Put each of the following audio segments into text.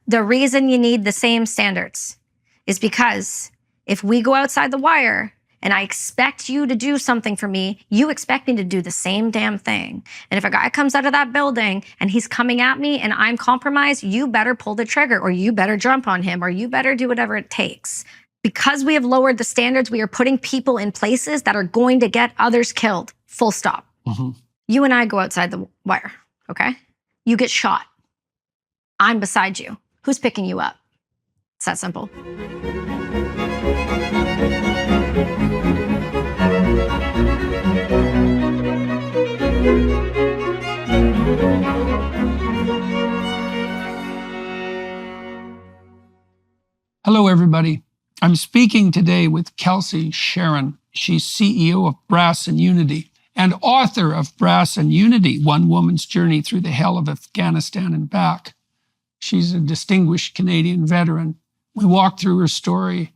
The reason you need the same standards is because if we go outside the wire and I expect you to do something for me, you expect me to do the same damn thing. And if a guy comes out of that building and he's coming at me and I'm compromised, you better pull the trigger, or you better jump on him, or you better do whatever it takes. Because we have lowered the standards, we are putting people in places that are going to get others killed. Full stop. You and I go outside the wire, okay? You get shot. I'm beside you. Who's picking you up? It's that simple. Hello, everybody. I'm speaking today with Kelsi Sheren. She's CEO of Brass and Unity and author of Brass and Unity, One Woman's Journey Through the Hell of Afghanistan and Back. She's a distinguished Canadian veteran. We walked through her story.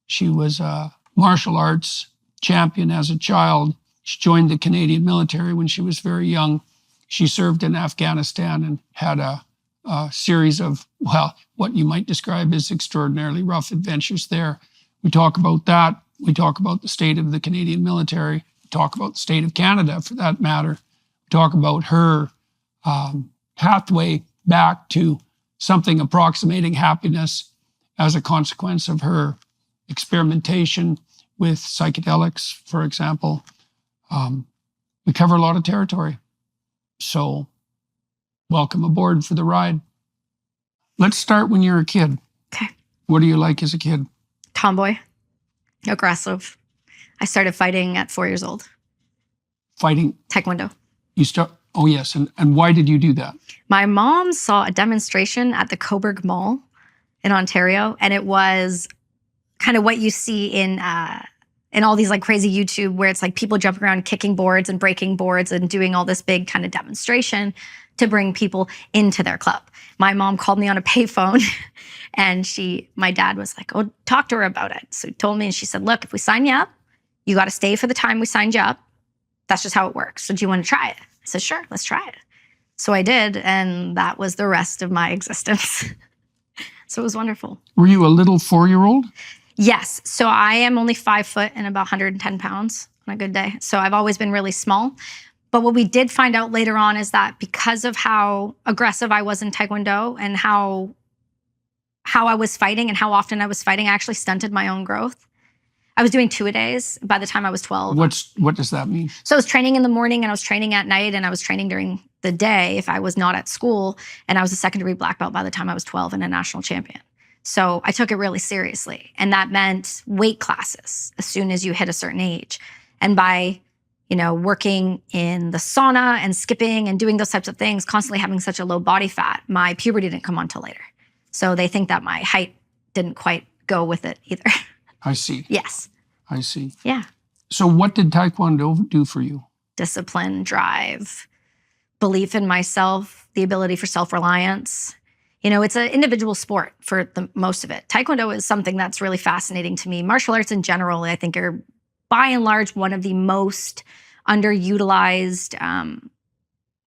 She was a martial arts champion as a child. She joined the Canadian military when she was very young. She served in Afghanistan and had a series of, well, what you might describe as extraordinarily rough adventures there. We talk about that. We talk about the state of the Canadian military. We talk about the state of Canada, for that matter. We talk about her pathway back to something approximating happiness as a consequence of her experimentation with psychedelics, for example. We cover a lot of territory. So welcome aboard for the ride. Let's start when you're a kid. Okay. What do you like as a kid? Tomboy. Aggressive. I started fighting at 4 years old. Fighting? Taekwondo. Oh yes, and why did you do that? My mom saw a demonstration at the Coburg Mall in Ontario, and it was kind of what you see in all these like crazy YouTube, where it's like people jumping around kicking boards and breaking boards and doing all this big kind of demonstration to bring people into their club. My mom called me on a payphone and my dad was like, oh, talk to her about it. So he told me, and she said, look, if we sign you up, you got to stay for the time we signed you up. That's just how it works. So do you want to try it? I said, sure, let's try it. So I did, and that was the rest of my existence. So it was wonderful. Were you a little 4-year-old? Yes. So I am only 5 foot and about 110 pounds on a good day. So I've always been really small. But what we did find out later on is that because of how aggressive I was in Taekwondo and how I was fighting and how often I was fighting, I actually stunted my own growth. I was doing 2-a-days by the time I was 12. What does that mean? So I was training in the morning and I was training at night and I was training during the day if I was not at school. And I was a second-degree black belt by the time I was 12 and a national champion. So I took it really seriously. And that meant weight classes as soon as you hit a certain age. And by working in the sauna and skipping and doing those types of things, constantly having such a low body fat, my puberty didn't come on till later. So they think that my height didn't quite go with it either. I see. Yes. I see. Yeah. So what did Taekwondo do for you? Discipline, drive, belief in myself, the ability for self-reliance. It's an individual sport for the most of it. Taekwondo is something that's really fascinating to me. Martial arts in general, I think, are by and large one of the most underutilized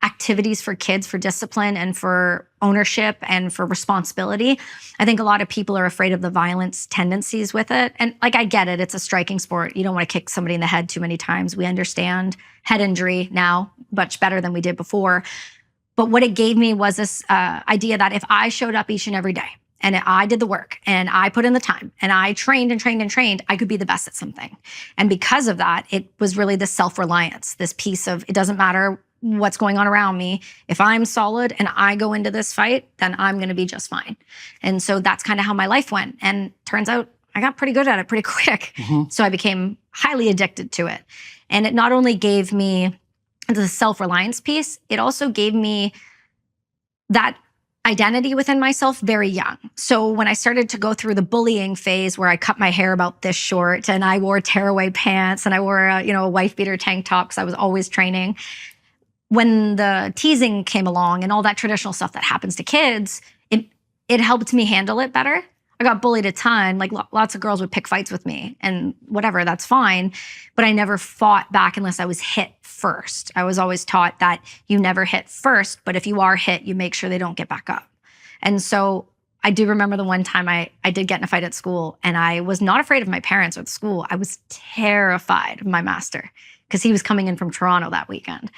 activities for kids, for discipline and for ownership and for responsibility. I think a lot of people are afraid of the violence tendencies with it. And I get it. It's a striking sport. You don't want to kick somebody in the head too many times. We understand head injury now much better than we did before. But what it gave me was this idea that if I showed up each and every day and I did the work and I put in the time and I trained and trained and trained, I could be the best at something. And because of that, it was really this self-reliance, this piece of it doesn't matter what's going on around me. If I'm solid and I go into this fight, then I'm going to be just fine. And so that's kind of how my life went. And turns out I got pretty good at it pretty quick. So I became highly addicted to it. And it not only gave me the self-reliance piece, it also gave me that identity within myself very young. So when I started to go through the bullying phase where I cut my hair about this short and I wore tearaway pants and I wore a wife beater tank top because I was always training. When the teasing came along and all that traditional stuff that happens to kids, it helped me handle it better. I got bullied a ton. Lots of girls would pick fights with me and whatever, that's fine. But I never fought back unless I was hit first. I was always taught that you never hit first, but if you are hit, you make sure they don't get back up. And so I do remember the one time I did get in a fight at school, and I was not afraid of my parents or the school. I was terrified of my master because he was coming in from Toronto that weekend,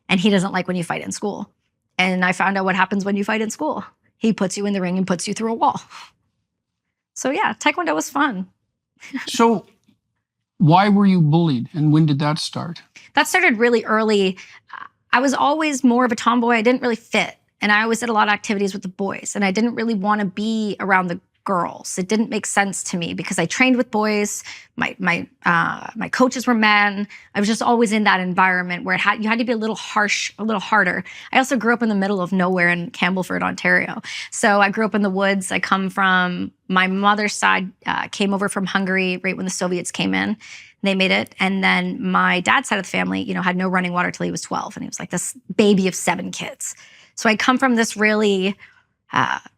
and he doesn't like when you fight in school. And I found out what happens when you fight in school. He puts you in the ring and puts you through a wall. So yeah, Taekwondo was fun. So why were you bullied, and when did that start? That started really early. I was always more of a tomboy. I didn't really fit. And I always did a lot of activities with the boys. And I didn't really want to be around the girls. It didn't make sense to me because I trained with boys. My coaches were men. I was just always in that environment where you had to be a little harsh, a little harder. I also grew up in the middle of nowhere in Campbellford, Ontario. So I grew up in the woods. I come from, my mother's side came over from Hungary right when the Soviets came in. They made it. And then my dad's side of the family, had no running water till he was 12. And he was like this baby of 7 kids. So I come from this really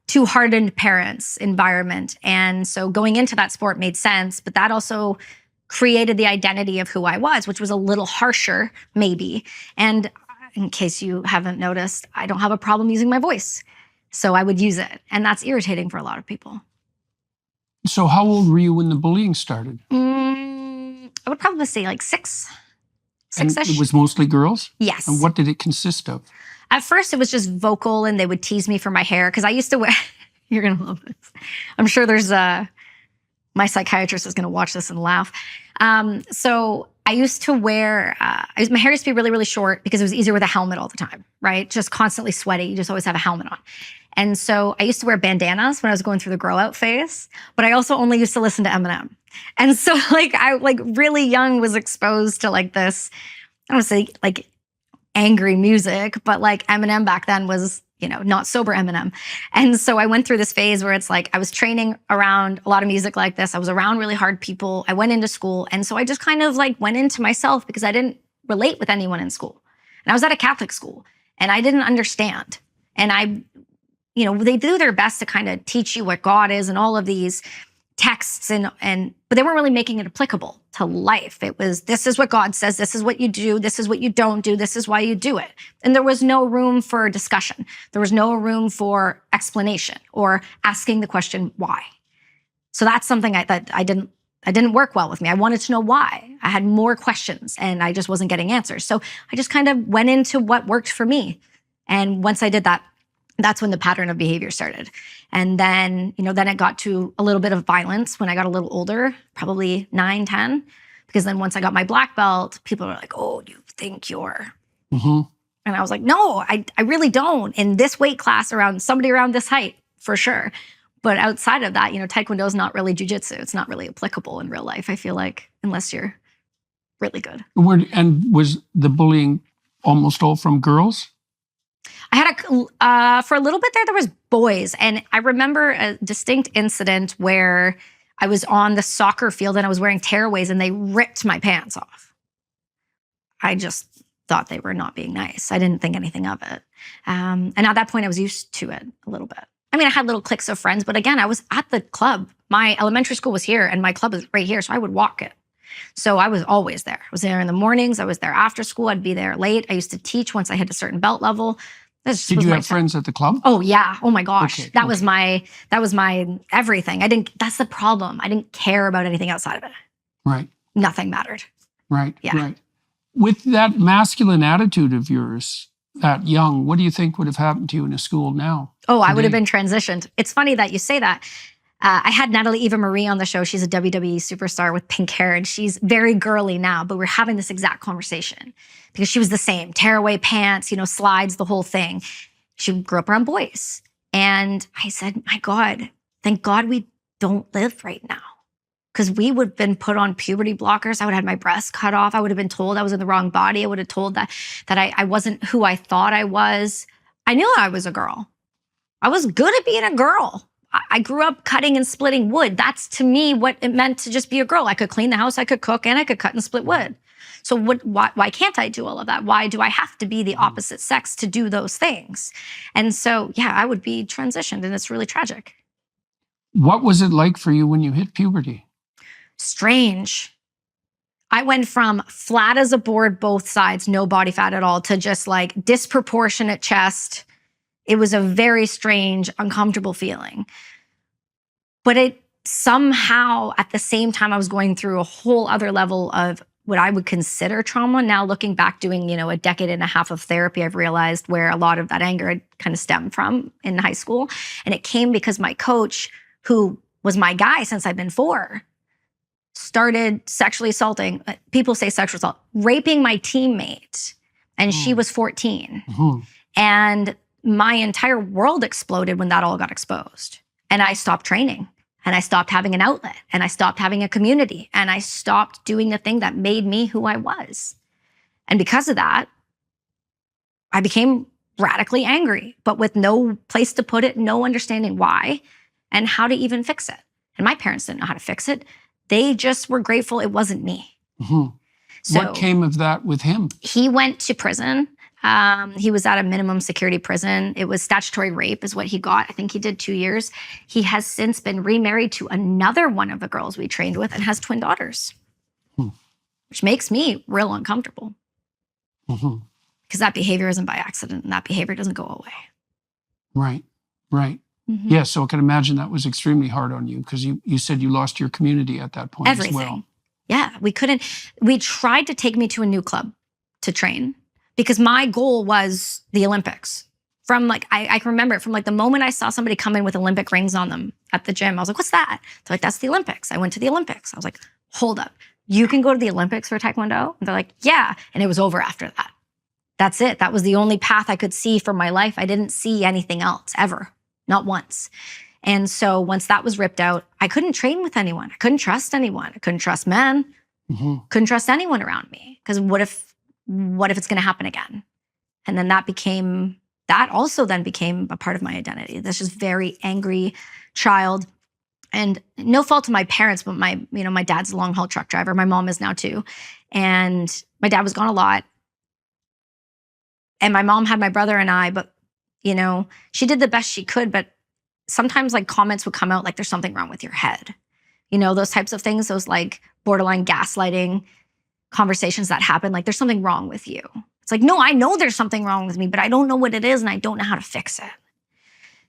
too hardened parents environment. And so going into that sport made sense, but that also created the identity of who I was, which was a little harsher, maybe. And in case you haven't noticed, I don't have a problem using my voice. So I would use it. And that's irritating for a lot of people. So how old were you when the bullying started? I would probably say like 6-ish. And it was mostly girls? Yes. And what did it consist of? At first, it was just vocal, and they would tease me for my hair because I used to wear. You're gonna love this. I'm sure there's my psychiatrist is gonna watch this and laugh. So I used to wear. My hair used to be really, really short because it was easier with a helmet all the time, right? Just constantly sweaty. You just always have a helmet on. And so I used to wear bandanas when I was going through the grow out phase, but I also only used to listen to Eminem. And so I really young was exposed to this. I don't want to say angry music, but Eminem back then was, not sober Eminem. And so I went through this phase where it's I was training around a lot of music like this. I was around really hard people. I went into school. And so I just kind of went into myself because I didn't relate with anyone in school. And I was at a Catholic school and I didn't understand. And they do their best to kind of teach you what God is and all of these texts but they weren't really making it applicable to life. It was, this is what God says, this is what you do, this is what you don't do, this is why you do it. And there was no room for discussion. There was no room for explanation or asking the question, why? So that's something that didn't work well with me. I wanted to know why. I had more questions and I just wasn't getting answers. So I just kind of went into what worked for me. And once I did that, that's when the pattern of behavior started. And then, then it got to a little bit of violence when I got a little older, probably 9, 10. Because then once I got my black belt, people were like, oh, you think you're... Mm-hmm. And I was like, no, I really don't. In this weight class, somebody around this height, for sure. But outside of that, Taekwondo is not really jujitsu. It's not really applicable in real life, I feel like, unless you're really good. And was the bullying almost all from girls? I had for a little bit there was boys. And I remember a distinct incident where I was on the soccer field and I was wearing tearaways and they ripped my pants off. I just thought they were not being nice. I didn't think anything of it. And at that point I was used to it a little bit. I mean, I had little cliques of friends, but again, I was at the club. My elementary school was here and my club was right here. So I would walk it. So I was always there. I was there in the mornings. I was there after school. I'd be there late. I used to teach once I hit a certain belt level. Did you have friends at the club? Oh yeah. Oh my gosh. Okay, that was my everything. That's the problem. I didn't care about anything outside of it. Right. Nothing mattered. Right. Yeah. Right. With that masculine attitude of yours, that young, what do you think would have happened to you in a school now? Oh, I would have been transitioned. It's funny that you say that. I had Natalie Eva Marie on the show. She's a WWE superstar with pink hair, and she's very girly now, but we're having this exact conversation because she was the same. Tearaway pants, slides, the whole thing. She grew up around boys. And I said, my God, thank God we don't live right now. Because we would have been put on puberty blockers. I would have had my breasts cut off. I would have been told I was in the wrong body. I would have told that I wasn't who I thought I was. I knew I was a girl. I was good at being a girl. I grew up cutting and splitting wood. That's to me what it meant to just be a girl. I could clean the house, I could cook, and I could cut and split wood. So why can't I do all of that? Why do I have to be the opposite sex to do those things? And so, yeah, I would be transitioned, and it's really tragic. What was it like for you when you hit puberty? Strange. I went from flat as a board, both sides, no body fat at all, to just disproportionate chest. It was a very strange, uncomfortable feeling. But it somehow, at the same time, I was going through a whole other level of what I would consider trauma. Now looking back, doing, a decade and a half of therapy, I've realized where a lot of that anger had kind of stemmed from in high school. And it came because my coach, who was my guy since I've been 4, started sexually assaulting, people say sexual assault, raping my teammate. And she was 14. And my entire world exploded when that all got exposed. And I stopped training. And I stopped having an outlet, and I stopped having a community, and I stopped doing the thing that made me who I was. And because of that, I became radically angry, but with no place to put it, no understanding why and how to even fix it. And my parents didn't know how to fix it. They just were grateful it wasn't me. So what came of that with him? He went to prison. He was at a minimum security prison. It was statutory rape is what he got. I think he did 2 years. He has since been remarried to another one of the girls we trained with and has twin daughters, which makes me real uncomfortable because that behavior isn't by accident and that behavior doesn't go away. Right. Yeah, so I can imagine that was extremely hard on you because you said you lost your community at that point as well. Yeah, we tried to take me to a new club to train, because my goal was the Olympics. From I can remember it from the moment I saw somebody come in with Olympic rings on them at the gym. I was like, what's that? They're like, that's the Olympics. I went to the Olympics. I was like, hold up. You can go to the Olympics for Taekwondo? And they're like, yeah. And it was over after that. That's it. That was the only path I could see for my life. I didn't see anything else ever, not once. And so once that was ripped out, I couldn't train with anyone. I couldn't trust anyone. I couldn't trust men. Couldn't trust anyone around me. Because what if it's going to happen again? And then that also then became a part of my identity. This just very angry child, and no fault to my parents, but my dad's a long haul truck driver. My mom is now too. And my dad was gone a lot. And my mom had my brother and I, but she did the best she could. But sometimes comments would come out like, there's something wrong with your head. Those types of things, those borderline gaslighting conversations that happen, there's something wrong with you. It's no, I know there's something wrong with me, but I don't know what it is and I don't know how to fix it.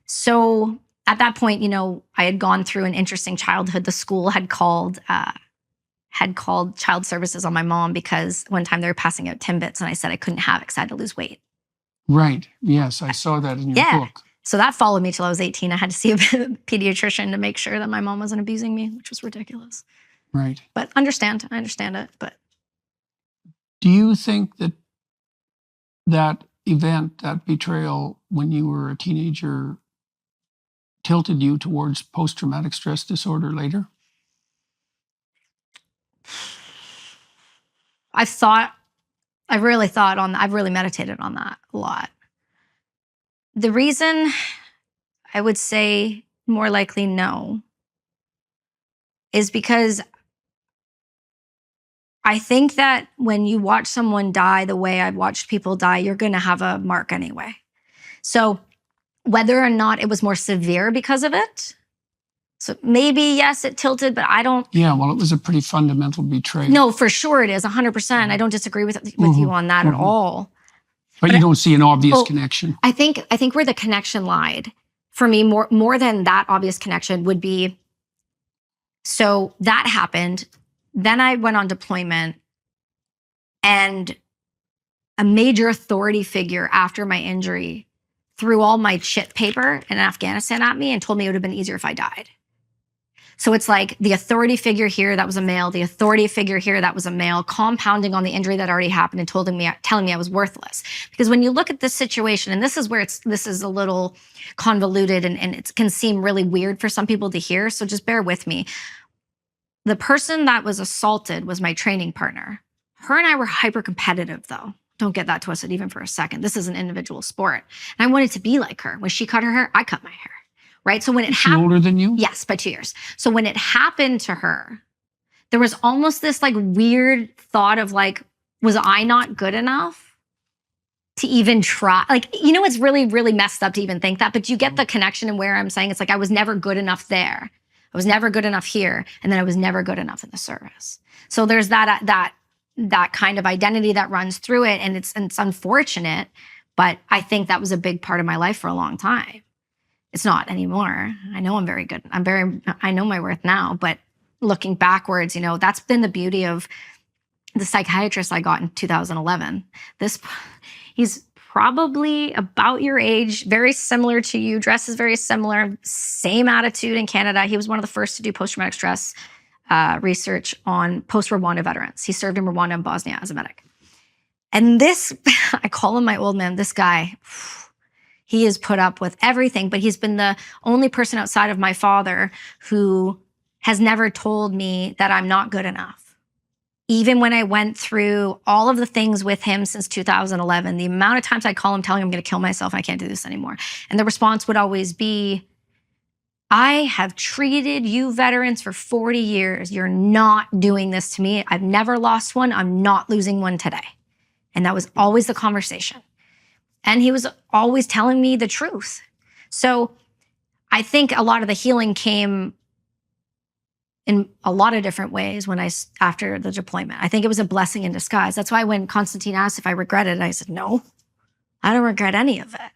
So at that point, I had gone through an interesting childhood. The school had called child services on my mom because one time they were passing out Timbits and I said I couldn't have it because I had to lose weight. Right. Yes, I saw that in your book. So that followed me till I was 18. I had to see a pediatrician to make sure that my mom wasn't abusing me, which was ridiculous. Right. But I understand it. But do you think that event, that betrayal when you were a teenager, tilted you towards post-traumatic stress disorder later? I've really meditated on that a lot. The reason I would say more likely no is because I think that when you watch someone die the way I've watched people die, you're going to have a mark anyway. So whether or not it was more severe because of it, so maybe, yes, it tilted, but I don't... Yeah, well, it was a pretty fundamental betrayal. No, for sure it is, 100%. I don't disagree with you on that at all. But you don't see an obvious connection. I think where the connection lied, for me, more than that obvious connection would be, so that happened. Then I went on deployment, and a major authority figure after my injury threw all my shit paper in Afghanistan at me and told me it would have been easier if I died. So it's the authority figure here, that was a male, the authority figure here, that was a male, compounding on the injury that already happened and telling me I was worthless. Because when you look at this situation, and this is where this is a little convoluted and it can seem really weird for some people to hear, so just bear with me. The person that was assaulted was my training partner. Her and I were hyper competitive though. Don't get that twisted even for a second. This is an individual sport. And I wanted to be like her. When she cut her hair, I cut my hair. Right? So when it happened... older than you? Yes, by 2 years. So when it happened to her, there was almost this weird thought of was I not good enough to even try? It's really, really messed up to even think that, but you get the connection and where I'm saying it's I was never good enough there. I was never good enough here. And then I was never good enough in the service. So there's that kind of identity that runs through it. And it's unfortunate, but I think that was a big part of my life for a long time. It's not anymore. I know I'm very good. I know my worth now, but looking backwards, that's been the beauty of the psychiatrist I got in 2011. He's probably about your age, very similar to you, dresses very similar, same attitude in Canada. He was one of the first to do post-traumatic stress research on post-Rwanda veterans. He served in Rwanda and Bosnia as a medic. And this, I call him my old man, this guy, he has put up with everything, but he's been the only person outside of my father who has never told me that I'm not good enough. Even when I went through all of the things with him since 2011, the amount of times I'd call him telling him I'm going to kill myself, I can't do this anymore. And the response would always be, I have treated you veterans for 40 years. You're not doing this to me. I've never lost one. I'm not losing one today. And that was always the conversation. And he was always telling me the truth. So I think a lot of the healing came in a lot of different ways after the deployment. I think it was a blessing in disguise. That's why when Constantine asked if I regretted it, I said, no, I don't regret any of it.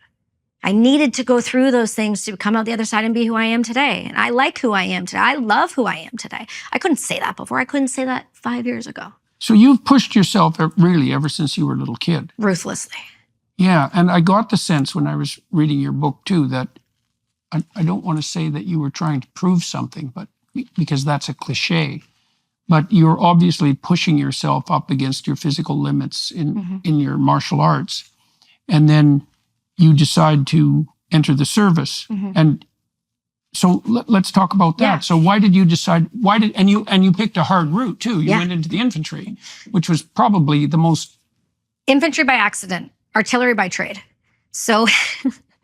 I needed to go through those things to come out the other side and be who I am today. And I like who I am today. I love who I am today. I couldn't say that before. I couldn't say that 5 years ago. So you've pushed yourself really ever since you were a little kid. Ruthlessly. Yeah, and I got the sense when I was reading your book too that I don't want to say that you were trying to prove something, but because that's a cliche, but you're obviously pushing yourself up against your physical limits in your martial arts. And then you decide to enter the service. And so let's talk about that. Yeah. So why did you decide, and you picked a hard route too. You went into the infantry, which was probably the most... Infantry by accident, artillery by trade. So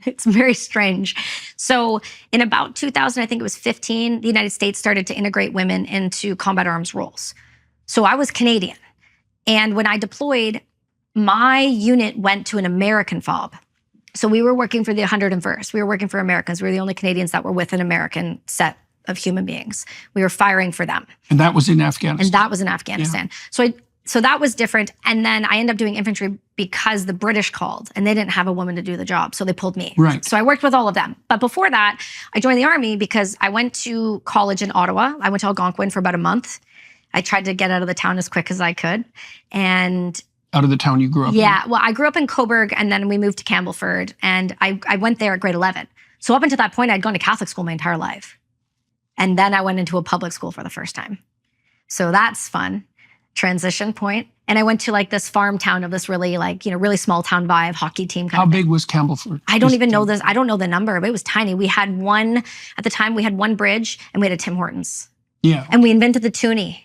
it's very strange. So in about 2000, I think it was 15, the United States started to integrate women into combat arms roles. So I was Canadian. And when I deployed, my unit went to an American FOB. So we were working for the 101st. We were working for Americans. We were the only Canadians that were with an American set of human beings. We were firing for them. And that was in Afghanistan. And that was in Afghanistan. Yeah. So that was different. And then I ended up doing infantry because the British called and they didn't have a woman to do the job. So they pulled me. Right. So I worked with all of them. But before that, I joined the Army because I went to college in Ottawa. I went to Algonquin for about a month. I tried to get out of the town as quick as I could. And out of the town you grew up in? Yeah, well, I grew up in Cobourg and then we moved to Campbellford and I went there at grade 11. So up until that point, I'd gone to Catholic school my entire life. And then I went into a public school for the first time. So that's fun. Transition point. And I went to like this farm town of this really really small town vibe, hockey team kind of thing. How big was Campbellford? I don't even know this. I don't know the number, but it was tiny. We had at the time we had one bridge and we had a Tim Hortons. Yeah. And we invented the toonie.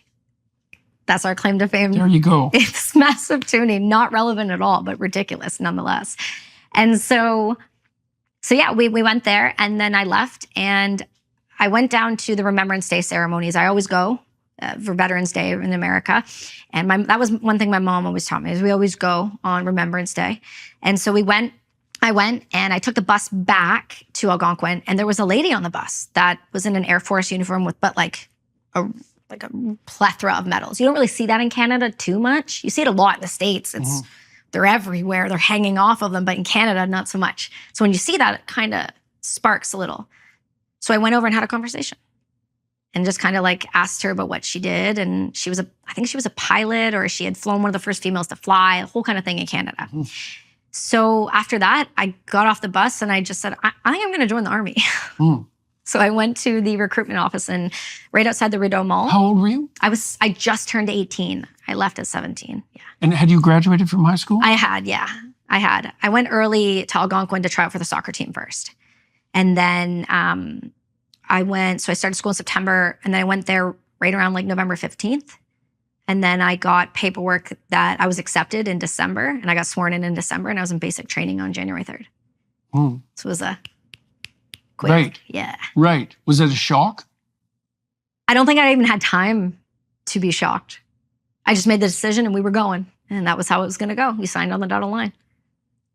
That's our claim to fame. There you go. It's massive tuning, not relevant at all, but ridiculous nonetheless. And so yeah, we went there and then I left and I went down to the Remembrance Day ceremonies. I always go for Veterans Day in America. And that was one thing my mom always taught me is we always go on Remembrance Day. And so I went and I took the bus back to Algonquin and there was a lady on the bus that was in an Air Force uniform with like a plethora of medals. You don't really see that in Canada too much. You see it a lot in the States. They're everywhere. They're hanging off of them, but in Canada, not so much. So when you see that, it kind of sparks a little. So I went over and had a conversation and just kind of like asked her about what she did. And I think she was a pilot or she had flown one of the first females to fly, the whole kind of thing in Canada. So after that, I got off the bus and I just said, I think I'm going to join the Army. So I went to the recruitment office and right outside the Rideau Mall. How old were you? I just turned 18. I left at 17. Yeah. And had you graduated from high school? I had, yeah. I had. I went early to Algonquin to try out for the soccer team first. And then I started school in September and then I went there right around like November 15th. And then I got paperwork that I was accepted in December and I got sworn in December and I was in basic training on January 3rd. So it was a quick, right. Yeah. Right. Was it a shock? I don't think I even had time to be shocked. I just made the decision and we were going. And that was how it was going to go. We signed on the dotted line.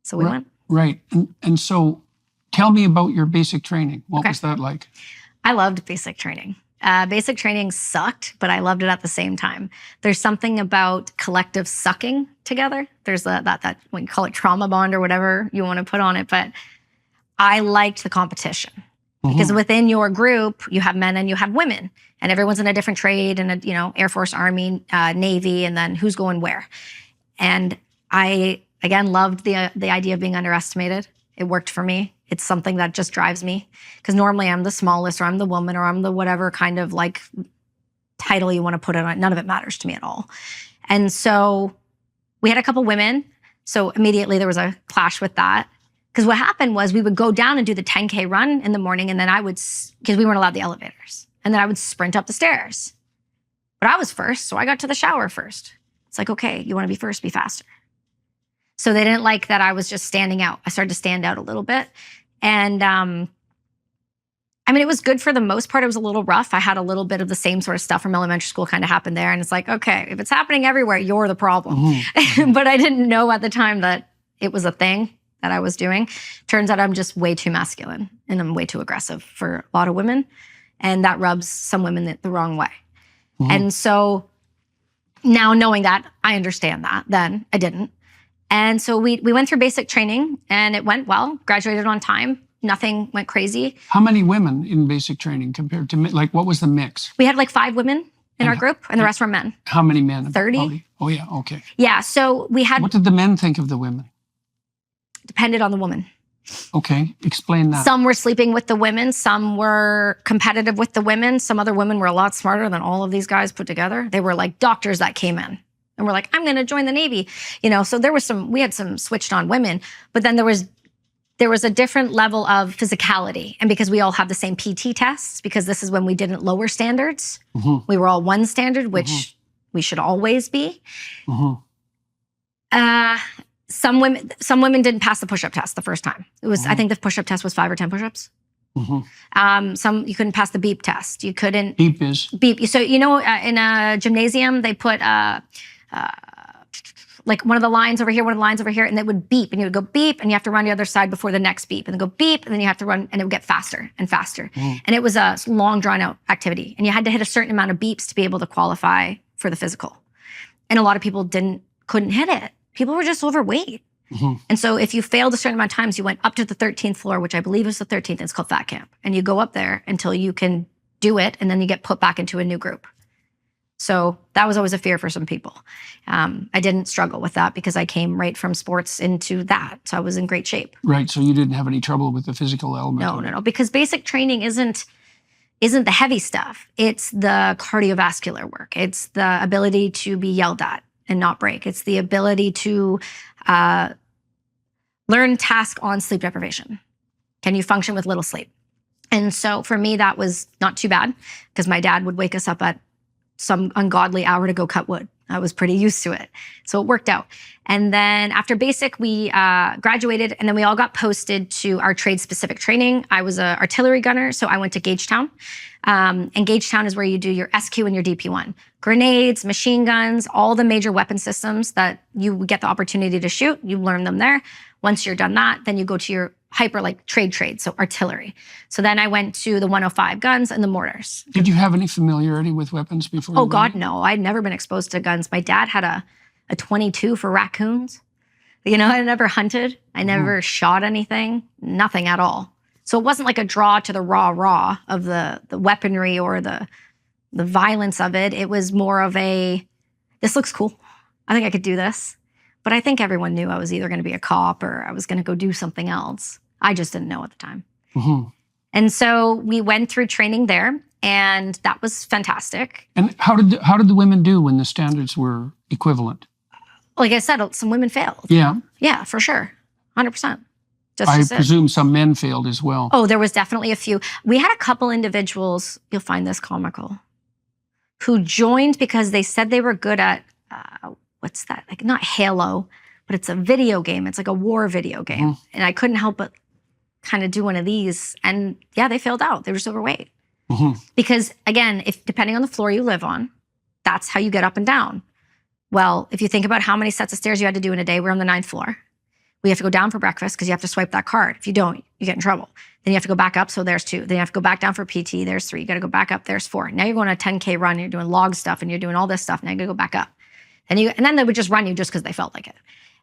So we went. Right. And so tell me about your basic training. What was that like? I loved basic training. Basic training sucked, but I loved it at the same time. There's something about collective sucking together. There's that we call it trauma bond or whatever you want to put on it. But I liked the competition because within your group, you have men and you have women, and everyone's in a different trade and, Air Force, Army, Navy, and then who's going where. And I, again, loved the idea of being underestimated. It worked for me. It's something that just drives me because normally I'm the smallest or I'm the woman or I'm the whatever kind of like title you want to put it on. None of it matters to me at all. And so we had a couple women. So immediately there was a clash with that. Because what happened was we would go down and do the 10K run in the morning, and then I would, because we weren't allowed the elevators, and then I would sprint up the stairs. But I was first, so I got to the shower first. It's like, okay, you want to be first, be faster. So they didn't like that I was just standing out. I started to stand out a little bit. And it was good for the most part. It was a little rough. I had a little bit of the same sort of stuff from elementary school kind of happened there. And it's like, okay, if it's happening everywhere, you're the problem. But I didn't know at the time that it was a thing that I was doing. Turns out I'm just way too masculine and I'm way too aggressive for a lot of women. And that rubs some women the wrong way. And so now knowing that, I understand that. Then I didn't. And so we went through basic training and it went well, graduated on time. Nothing went crazy. How many women in basic training compared to, like, what was the mix? We had like 5 women in our group and the rest were men. How many men? 30. Oh yeah, okay. Yeah, so we had... What did the men think of the women? Depended on the woman. Okay, explain that. Some were sleeping with the women. Some were competitive with the women. Some other women were a lot smarter than all of these guys put together. They were like doctors that came in and were like, I'm going to join the Navy. So we had some switched on women, but then there was a different level of physicality. And because we all have the same PT tests, because this is when we didn't lower standards, we were all one standard, which we should always be. Some women didn't pass the push-up test the first time. It was, I think the push-up test was 5 or 10 push-ups. Some, you couldn't pass the beep test. You couldn't. Beep is? Beep. So, in a gymnasium, they put like one of the lines over here, one of the lines over here, and it would beep, and you would go beep, and you have to run the other side before the next beep, and then go beep, and then you have to run, and it would get faster and faster. And it was a long, drawn-out activity, and you had to hit a certain amount of beeps to be able to qualify for the physical. And a lot of people couldn't hit it. People were just overweight. And so if you failed a certain amount of times, you went up to the 13th floor, which I believe is the 13th, and it's called Fat Camp. And you go up there until you can do it, and then you get put back into a new group. So that was always a fear for some people. I didn't struggle with that because I came right from sports into that. So I was in great shape. Right, so you didn't have any trouble with the physical element? No, because basic training isn't the heavy stuff. It's the cardiovascular work. It's the ability to be yelled at and not break. It's the ability to learn task on sleep deprivation. Can you function with little sleep? And so for me, that was not too bad because my dad would wake us up at some ungodly hour to go cut wood. I was pretty used to it. So it worked out. And then after basic, we graduated and then we all got posted to our trade-specific training. I was an artillery gunner, so I went to Gagetown. And Gagetown is where you do your SQ and your DP1. Grenades, machine guns, all the major weapon systems that you get the opportunity to shoot, you learn them there. Once you're done that, then you go to your hyper like trade, so artillery. So then I went to the 105 guns and the mortars. Did you have any familiarity with weapons before? Oh God, no. I'd never been exposed to guns. My dad had a 22 for raccoons. I never hunted. I never shot anything, nothing at all. So it wasn't like a draw to the raw of the weaponry or the violence of it. It was more of this looks cool. I think I could do this. But I think everyone knew I was either going to be a cop or I was going to go do something else. I just didn't know at the time. And so we went through training there, and that was fantastic. And how did the women do when the standards were equivalent? Like I said, some women failed. Yeah. Yeah, for sure. 100%. I presume some men failed as well. Oh, there was definitely a few. We had a couple individuals, you'll find this comical, who joined because they said they were good at, what's that? Like not Halo, but it's a video game. It's like a war video game. And I couldn't help but kind of do one of these. And yeah, they failed out. They were just overweight. Because again, depending on the floor you live on, that's how you get up and down. Well, if you think about how many sets of stairs you had to do in a day, we're on the 9th floor. We have to go down for breakfast because you have to swipe that card. If you don't, you get in trouble. Then you have to go back up, so there's 2. Then you have to go back down for PT, there's 3. You got to go back up, there's 4. Now you're going on a 10K run, you're doing log stuff, and you're doing all this stuff. Now you got to go back up. And then they would just run you just because they felt like it.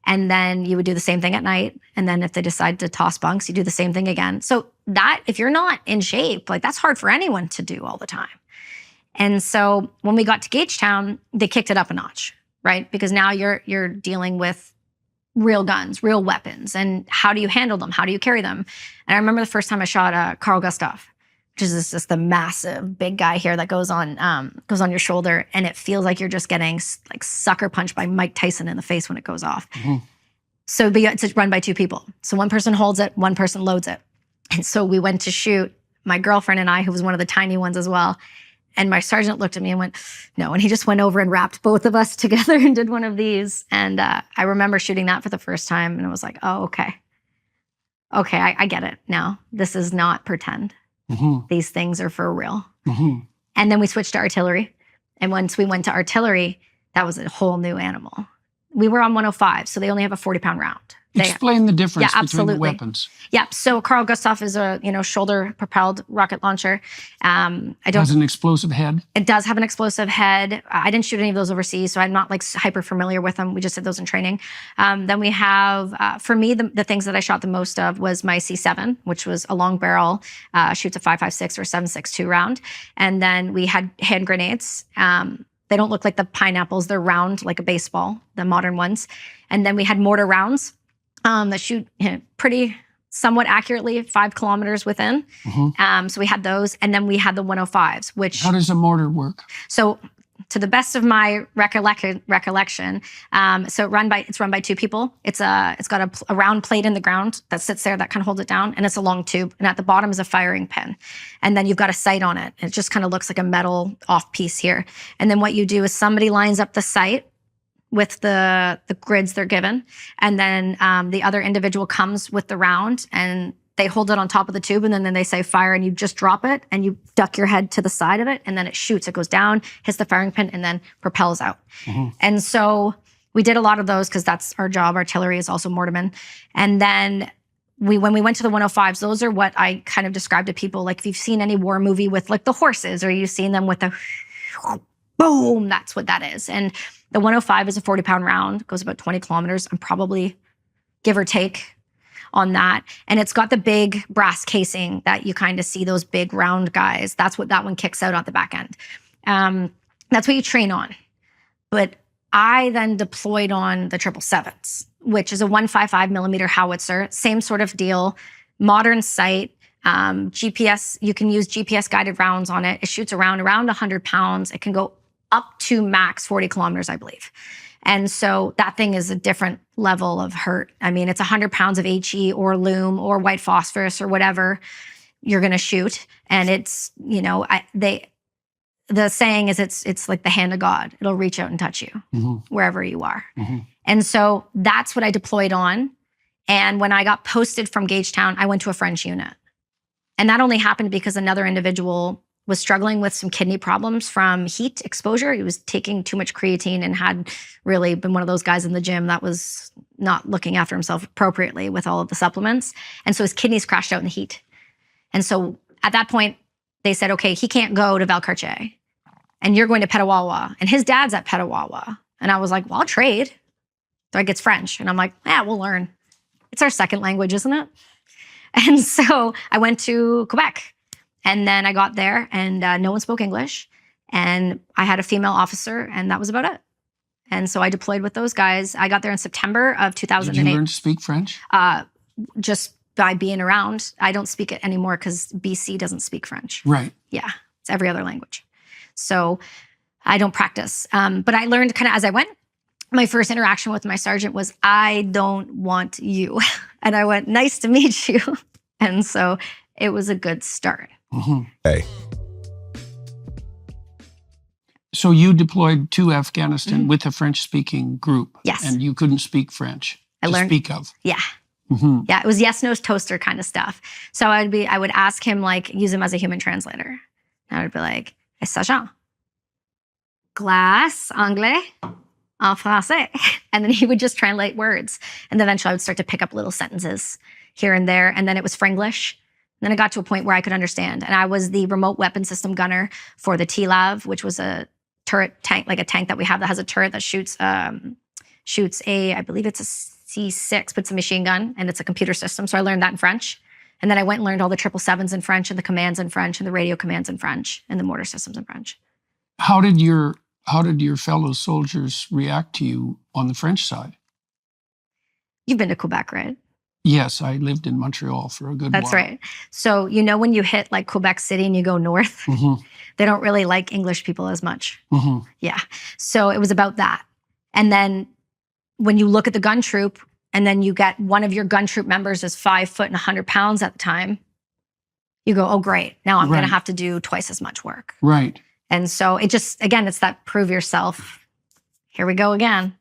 And then you would do the same thing at night. And then if they decide to toss bunks, you do the same thing again. So that, if you're not in shape, like that's hard for anyone to do all the time. And so when we got to Gagetown, they kicked it up a notch, right? Because now you're dealing with real guns, real weapons, and how do you handle them? How do you carry them? And I remember the first time I shot Carl Gustaf, which is just the massive big guy here that goes on your shoulder, and it feels like you're just getting like sucker punched by Mike Tyson in the face when it goes off. So it's run by two people. So one person holds it, one person loads it. And so we went to shoot, my girlfriend and I, who was one of the tiny ones as well. And my sergeant looked at me and went, no. And he just went over and wrapped both of us together and did one of these. And I remember shooting that for the first time. And I was like, oh, okay. Okay, I get it now. This is not pretend. These things are for real. And then we switched to artillery. And once we went to artillery, that was a whole new animal. We were on 105, so they only have a 40-pound round. Explain the difference between the weapons. Yeah, so Carl Gustaf is a shoulder-propelled rocket launcher. It has an explosive head. It does have an explosive head. I didn't shoot any of those overseas, so I'm not like hyper familiar with them. We just did those in training. Then we have, for me, the things that I shot the most of was my C7, which was a long barrel, shoots a 5.56 or 7.62 round. And then we had hand grenades. They don't look like the pineapples. They're round like a baseball, the modern ones. And then we had mortar rounds. That shoot pretty somewhat accurately 5 kilometers within. So we had those, and then we had the 105s, which... How does a mortar work? So to the best of my recollection, so it's run by two people. It's got a round plate in the ground that sits there that kind of holds it down, and it's a long tube, and at the bottom is a firing pin. And then you've got a sight on it. It just kind of looks like a metal off piece here. And then what you do is somebody lines up the sight with the grids they're given. And then the other individual comes with the round and they hold it on top of the tube, and then they say fire, and you just drop it and you duck your head to the side of it, and then it shoots. It goes down, hits the firing pin, and then propels out. And so we did a lot of those because that's our job. Artillery is also mortarman. And then when we went to the 105s, those are what I kind of describe to people. Like if you've seen any war movie with like the horses, or you've seen them with the boom, that's what that is. And the 105 is a 40-pound round, goes about 20 kilometers. I'm probably, give or take, on that. And it's got the big brass casing that you kind of see, those big round guys. That's what that one kicks out at the back end. That's what you train on. But I then deployed on the 777s, which is a 155 millimeter howitzer, same sort of deal, modern sight. GPS, you can use GPS guided rounds on it. It shoots around 100 pounds. It can go up to max 40 kilometers, I believe. And so that thing is a different level of hurt. I mean, it's 100 pounds of HE or loom or white phosphorus or whatever you're going to shoot. And it's, the saying is it's like the hand of God. It'll reach out and touch you wherever you are. And so that's what I deployed on. And when I got posted from Gagetown, I went to a French unit. And that only happened because another individual was struggling with some kidney problems from heat exposure. He was taking too much creatine and had really been one of those guys in the gym that was not looking after himself appropriately with all of the supplements. And so his kidneys crashed out in the heat. And so at that point, they said, okay, he can't go to Valcartier, and you're going to Petawawa, and his dad's at Petawawa. And I was like, well, I'll trade. So it gets French. And I'm like, we'll learn. It's our second language, isn't it? And so I went to Quebec. And then I got there, and no one spoke English. And I had a female officer, and that was about it. And so I deployed with those guys. I got there in September of 2008. Did you learn to speak French? Just by being around. I don't speak it anymore because BC doesn't speak French. Right. Yeah, it's every other language. So I don't practice. But I learned kind of as I went. My first interaction with my sergeant was, I don't want you. And I went, nice to meet you. And so it was a good start. Hey. So you deployed to Afghanistan with a French-speaking group. Yes. And you couldn't speak French I learned, speak of. Yeah. Yeah, it was yes, no, toaster kind of stuff. So I would ask him, like, use him as a human translator. I would be like, Sergeant, glace, anglais, en français. And then he would just translate words. And then eventually I would start to pick up little sentences here and there. And then it was Franglish. Then it got to a point where I could understand. And I was the remote weapon system gunner for the TLAV, which was a turret tank, like a tank that we have that has a turret that shoots I believe it's a C6, but it's a machine gun and it's a computer system. So I learned that in French. And then I went and learned all the 777s in French and the commands in French and the radio commands in French and the mortar systems in French. How did your fellow soldiers react to you on the French side? You've been to Quebec, right? Yes, I lived in Montreal for a good while. That's right. So, you know, when you hit like Quebec City and you go north, they don't really like English people as much. Yeah. So it was about that. And then when you look at the gun troop and then you get one of your gun troop members is 5 foot and 100 pounds at the time, you go, oh, great. Now I'm going to have to do twice as much work. Right. And so it just, again, it's that prove yourself. Here we go again.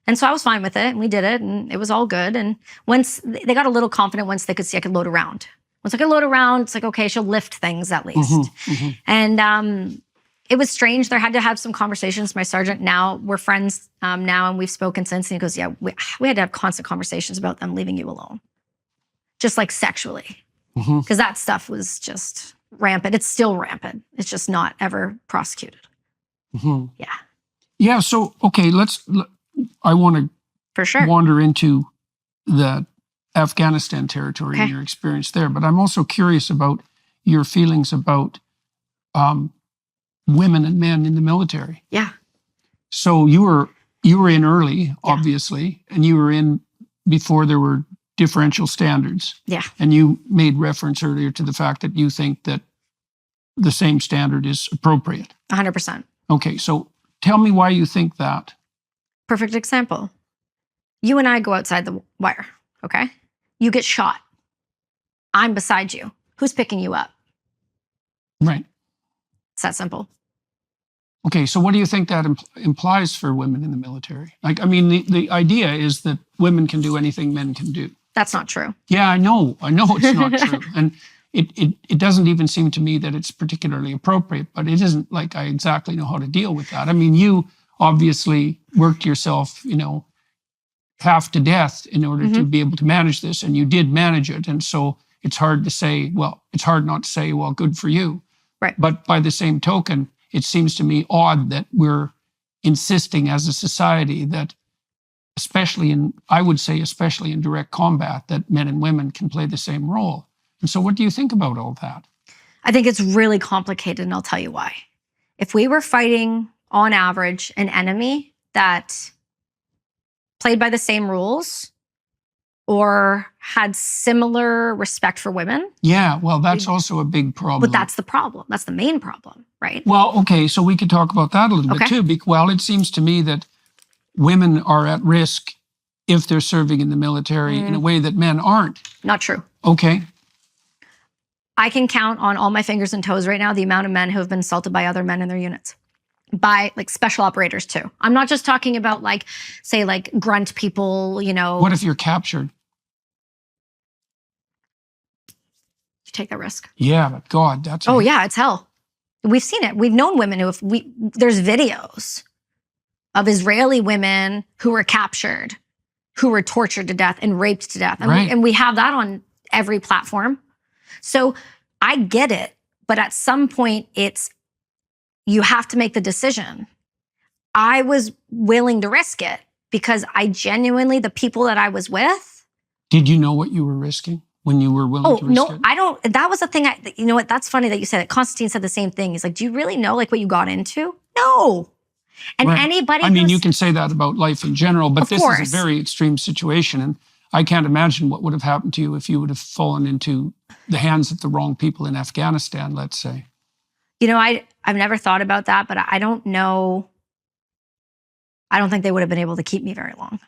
And so I was fine with it, and we did it, and it was all good. And once they got a little confident, once they could see I could load around. Once I could load around, it's like, okay, she'll lift things at least. And it was strange. There had to have some conversations. My sergeant now, we're friends now, and we've spoken since. And he goes, yeah, we had to have constant conversations about them leaving you alone. Just like sexually. Because that stuff was just rampant. It's still rampant. It's just not ever prosecuted. Yeah. Yeah, so, okay, I want to for sure wander into the Afghanistan territory and your experience there, but I'm also curious about your feelings about women and men in the military. Yeah. So you were in early, obviously, and you were in before there were differential standards. Yeah. And you made reference earlier to the fact that you think that the same standard is appropriate. 100%. Okay, so tell me why you think that. Perfect example. You and I go outside the wire, okay? You get shot. I'm beside you. Who's picking you up? Right. It's that simple. Okay, so what do you think that implies for women in the military? Like, I mean, the idea is that women can do anything men can do. That's not true. Yeah, I know it's not true. And it doesn't even seem to me that it's particularly appropriate, but it isn't like I exactly know how to deal with that. I mean, you obviously worked yourself, half to death in order to be able to manage this, and you did manage it. And so it's hard not to say, well, good for you. Right. But by the same token, it seems to me odd that we're insisting as a society that, especially in direct combat, that men and women can play the same role. And so what do you think about all that? I think it's really complicated, and I'll tell you why. If we were fighting, on average, an enemy that played by the same rules or had similar respect for women. Yeah, well, that's also a big problem. But that's the problem. That's the main problem, right? Well, okay, so we could talk about that a little bit too. Well, it seems to me that women are at risk if they're serving in the military in a way that men aren't. Not true. Okay. I can count on all my fingers and toes right now the amount of men who have been assaulted by other men in their units. By like special operators too. I'm not just talking about like, say like grunt people, What if you're captured? You take that risk. Yeah, but God, that's... yeah, it's hell. We've seen it. We've known women who there's videos of Israeli women who were captured, who were tortured to death and raped to death. And we have that on every platform. So I get it, but at some point you have to make the decision. I was willing to risk it because I genuinely, the people that I was with. Did you know what you were risking when you were willing to risk it? No, I don't. That was the thing. You know what? That's funny that you said it. Constantine said the same thing. He's like, do you really know like what you got into? No. And anybody. I mean, you can say that about life in general, but this is a very extreme situation. And I can't imagine what would have happened to you if you would have fallen into the hands of the wrong people in Afghanistan, let's say. I've never thought about that, but I don't know. I don't think they would have been able to keep me very long.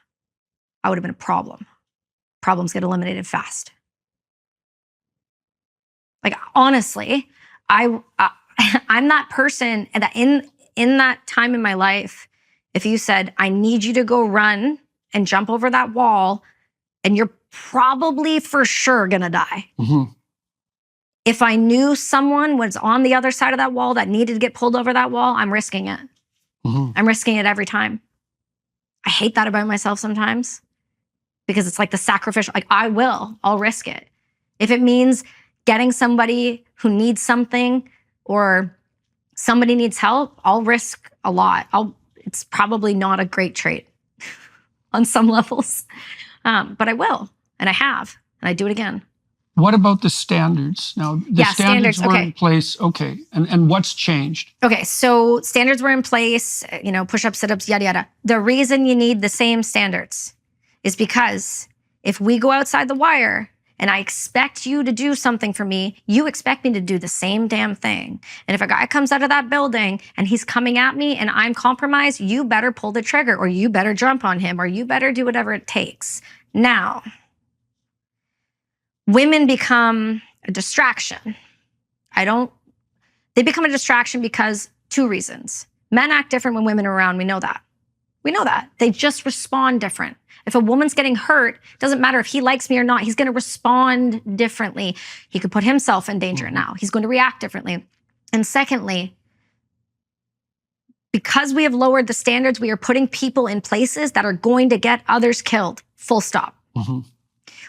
I would have been a problem. Problems get eliminated fast. Like, honestly, I'm that person that in that time in my life, if you said, I need you to go run and jump over that wall, and you're probably for sure gonna die. If I knew someone was on the other side of that wall that needed to get pulled over that wall, I'm risking it. I'm risking it every time. I hate that about myself sometimes because it's like the sacrificial, like I'll risk it. If it means getting somebody who needs something or somebody needs help, I'll risk a lot. It's probably not a great trait on some levels. But I will, and I have, and I do it again. What about the standards? Now, the standards were in place. Okay. And what's changed? Okay. So standards were in place, push-ups, sit-ups, yada, yada. The reason you need the same standards is because if we go outside the wire and I expect you to do something for me, you expect me to do the same damn thing. And if a guy comes out of that building and he's coming at me and I'm compromised, you better pull the trigger, or you better jump on him, or you better do whatever it takes. Now, women become a distraction. They become a distraction because 2 reasons. Men act different when women are around. We know that. They just respond different. If a woman's getting hurt, it doesn't matter if he likes me or not, he's going to respond differently. He could put himself in danger now. He's going to react differently. And secondly, because we have lowered the standards, we are putting people in places that are going to get others killed. Full stop. Mm-hmm.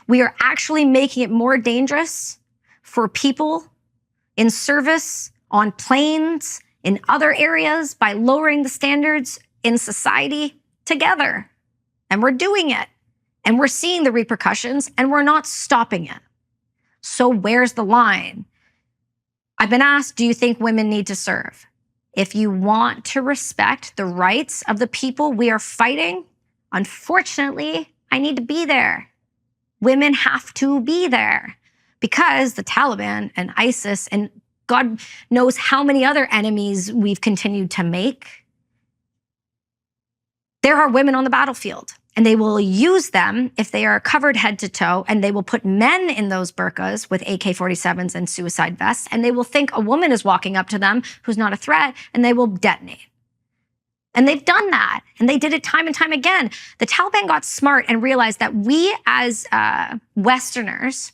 We are actually making it more dangerous for people in service, on planes, in other areas by lowering the standards in society together. And we're doing it. And we're seeing the repercussions, and we're not stopping it. So where's the line? I've been asked, do you think women need to serve? If you want to respect the rights of the people we are fighting, unfortunately, I need to be there. Women have to be there because the Taliban and ISIS and God knows how many other enemies we've continued to make. There are women on the battlefield, and they will use them if they are covered head to toe, and they will put men in those burqas with AK-47s and suicide vests, and they will think a woman is walking up to them who's not a threat, and they will detonate. And they've done that, and they did it time and time again. The Taliban got smart and realized that we as Westerners,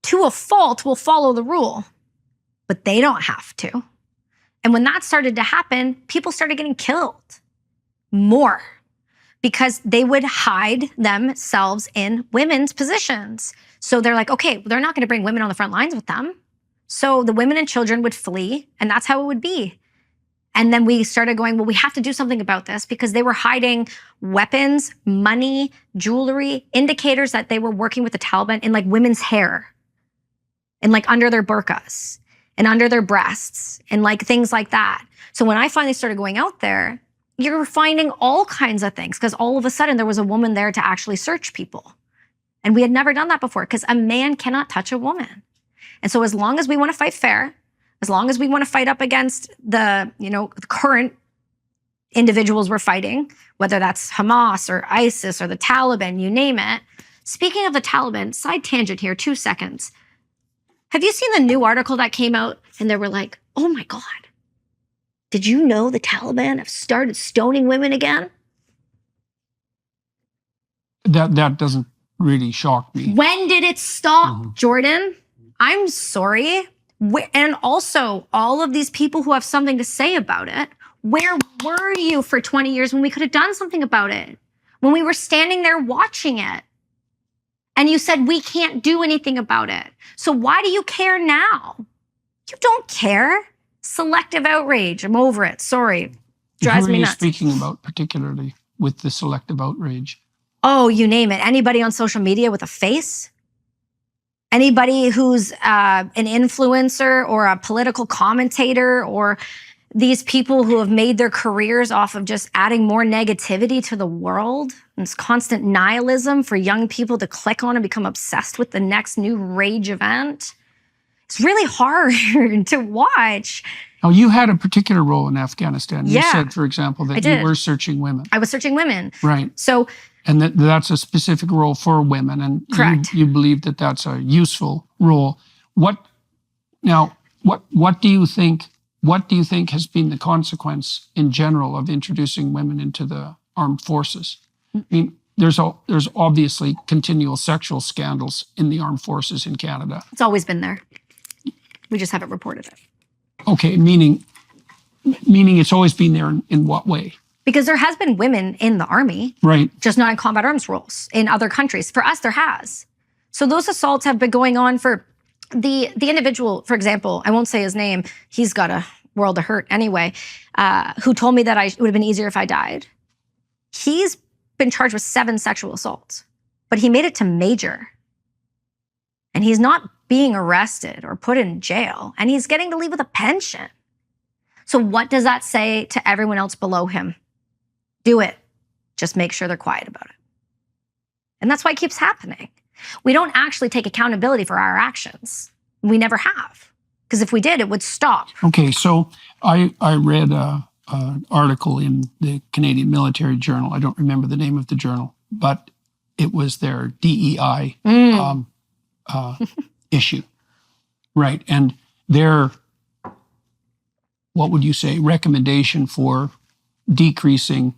to a fault, will follow the rule, but they don't have to. And when that started to happen, people started getting killed more because they would hide themselves in women's positions. So they're like, okay, they're not going to bring women on the front lines with them. So the women and children would flee, and that's how it would be. And then we started going, well, we have to do something about this because they were hiding weapons, money, jewelry, indicators that they were working with the Taliban in like women's hair and like under their burqas and under their breasts and like things like that. So when I finally started going out there, you're finding all kinds of things because all of a sudden there was a woman there to actually search people. And we had never done that before because a man cannot touch a woman. And so as long as we want to fight fair, as long as we want to fight up against the, current individuals we're fighting, whether that's Hamas or ISIS or the Taliban, you name it. Speaking of the Taliban, side tangent here, 2 seconds. Have you seen the new article that came out? And they were like, oh my God, did you know the Taliban have started stoning women again? That doesn't really shock me. When did it stop, Jordan? I'm sorry. And also, all of these people who have something to say about it, where were you for 20 years when we could have done something about it? When we were standing there watching it? And you said, we can't do anything about it. So why do you care now? You don't care. Selective outrage. I'm over it. Sorry. Drives me nuts. Who are you speaking about particularly with the selective outrage? Oh, you name it. Anybody on social media with a face? Anybody who's an influencer or a political commentator, or these people who have made their careers off of just adding more negativity to the world, and this constant nihilism for young people to click on and become obsessed with the next new rage event. It's really hard to watch. Now, you had a particular role in Afghanistan. You Yeah, said, for example, that you were searching women. I was searching women. Right. So, and that's a specific role for women, and correct. You believe that that's a useful role. What do you think? What do you think has been the consequence in general of introducing women into the armed forces? I mean, there's obviously continual sexual scandals in the armed forces in Canada. It's always been there. We just haven't reported it. Okay, meaning it's always been there in what way? Because there has been women in the army, right? Just not in combat arms roles in other countries. For us, there has. So those assaults have been going on for the individual, for example, I won't say his name. He's got a world of hurt anyway, who told me that it would have been easier if I died. He's been charged with 7 sexual assaults. but he made it to major. And he's not being arrested or put in jail, and he's getting to leave with a pension. So what does that say to everyone else below him? Do it. Just make sure they're quiet about it. And that's why it keeps happening. We don't actually take accountability for our actions. We never have. Because if we did, it would stop. Okay, so I read an article in the Canadian Military Journal. I don't remember the name of the journal, but it was their DEI issue. Right, and their, what would you say, recommendation for decreasing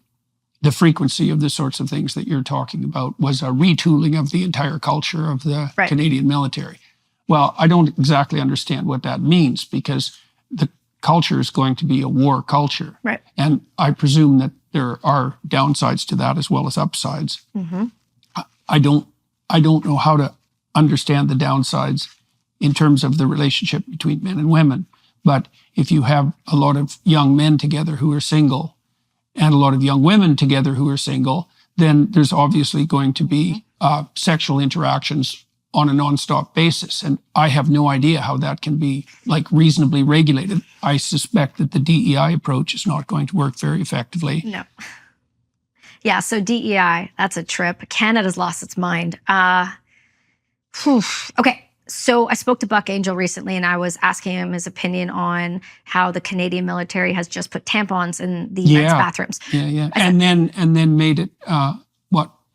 the frequency of the sorts of things that you're talking about was a retooling of the entire culture of the Canadian military. Well, I don't exactly understand what that means, because the culture is going to be a war culture. Right. And I presume that there are downsides to that as well as upsides. Mm-hmm. I don't know how to understand the downsides in terms of the relationship between men and women. But if you have a lot of young men together who are single and a lot of young women together who are single, then there's obviously going to be sexual interactions on a nonstop basis. And I have no idea how that can be like reasonably regulated. I suspect that the DEI approach is not going to work very effectively. No. Yeah, so DEI, that's a trip. Canada's lost its mind. Okay, so I spoke to Buck Angel recently, and I was asking him his opinion on how the Canadian military has just put tampons in the men's bathrooms. Yeah. And then made it a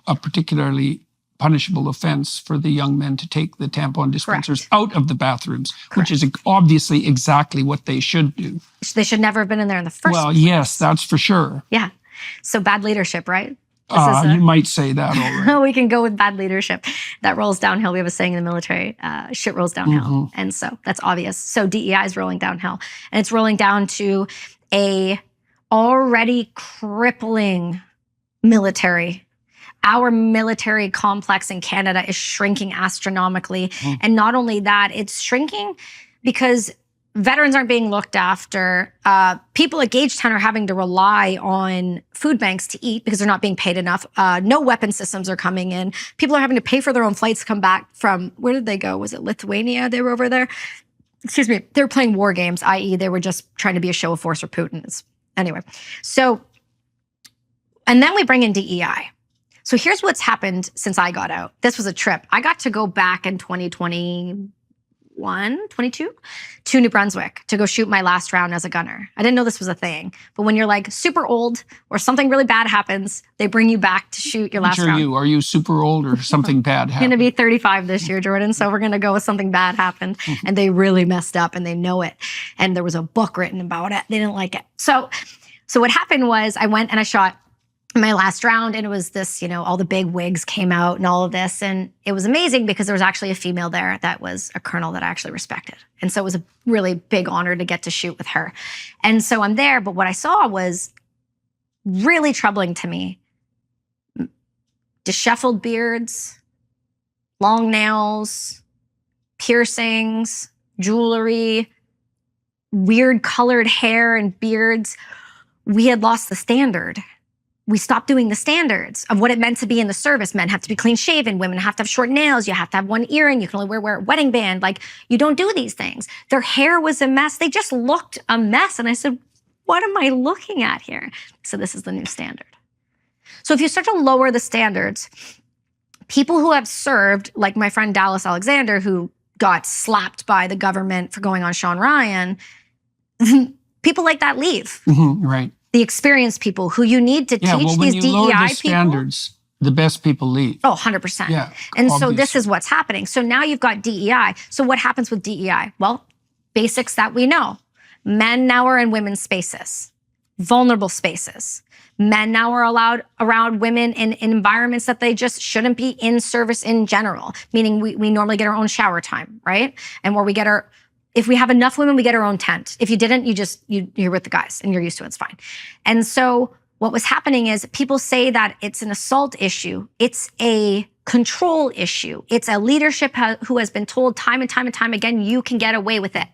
particularly punishable offense for the young men to take the tampon dispensers out of the bathrooms, which is obviously exactly what they should do. They should never have been in there in the first place. Well, yes, that's for sure. Yeah. So bad leadership, right? You might say that already. We can go with bad leadership. That rolls downhill. We have a saying in the military, shit rolls downhill. Mm-hmm. And so that's obvious. So DEI is rolling downhill. And it's rolling down to a already crippling military. Our military complex in Canada is shrinking astronomically. Mm. And not only that, it's shrinking because veterans aren't being looked after. People at Gagetown are having to rely on food banks to eat because they're not being paid enough. No weapon systems are coming in. People are having to pay for their own flights to come back from, where did they go? Was it Lithuania? They were over there? Excuse me. They were playing war games, i.e. they were just trying to be a show of force for Putin. Anyway, so, and then we bring in DEI. So here's what's happened since I got out. This was a trip. I got to go back in 2022 to New Brunswick to go shoot my last round as a gunner. I didn't know this was a thing. But when you're like super old or something really bad happens, they bring you back to shoot your last round. Are you super old or something bad happened? I'm going to be 35 this year, Jordan. So we're going to go with something bad happened. And they really messed up and they know it. And there was a book written about it. They didn't like it. So what happened was I went and I shot my last round, and it was this, all the big wigs came out and all of this. And it was amazing because there was actually a female there that was a colonel that I actually respected. And so it was a really big honor to get to shoot with her. And so I'm there, but what I saw was really troubling to me. Disheveled beards, long nails, piercings, jewelry, weird colored hair and beards. We had lost the standard. We stopped doing the standards of what it meant to be in the service. Men have to be clean shaven. Women have to have short nails. You have to have one earring. You can only wear a wedding band. Like, you don't do these things. Their hair was a mess. They just looked a mess. And I said, what am I looking at here? So this is the new standard. So if you start to lower the standards, people who have served, like my friend Dallas Alexander, who got slapped by the government for going on Sean Ryan, people like that leave. Mm-hmm, right. The experienced people who you need to teach these DEI lower the people. Standards, the best people leave. Oh, 100%. Yeah, and obviously. So this is what's happening. So now you've got DEI. So what happens with DEI? Well, basics that we know. Men now are in women's spaces, vulnerable spaces. Men now are allowed around women in environments that they just shouldn't be in service in general, meaning we normally get our own shower time, right? And where we get if we have enough women, we get our own tent. If you didn't, you're with the guys and you're used to it, it's fine. And so what was happening is people say that it's an assault issue. It's a control issue. It's a leadership who has been told time and time and time again, you can get away with it.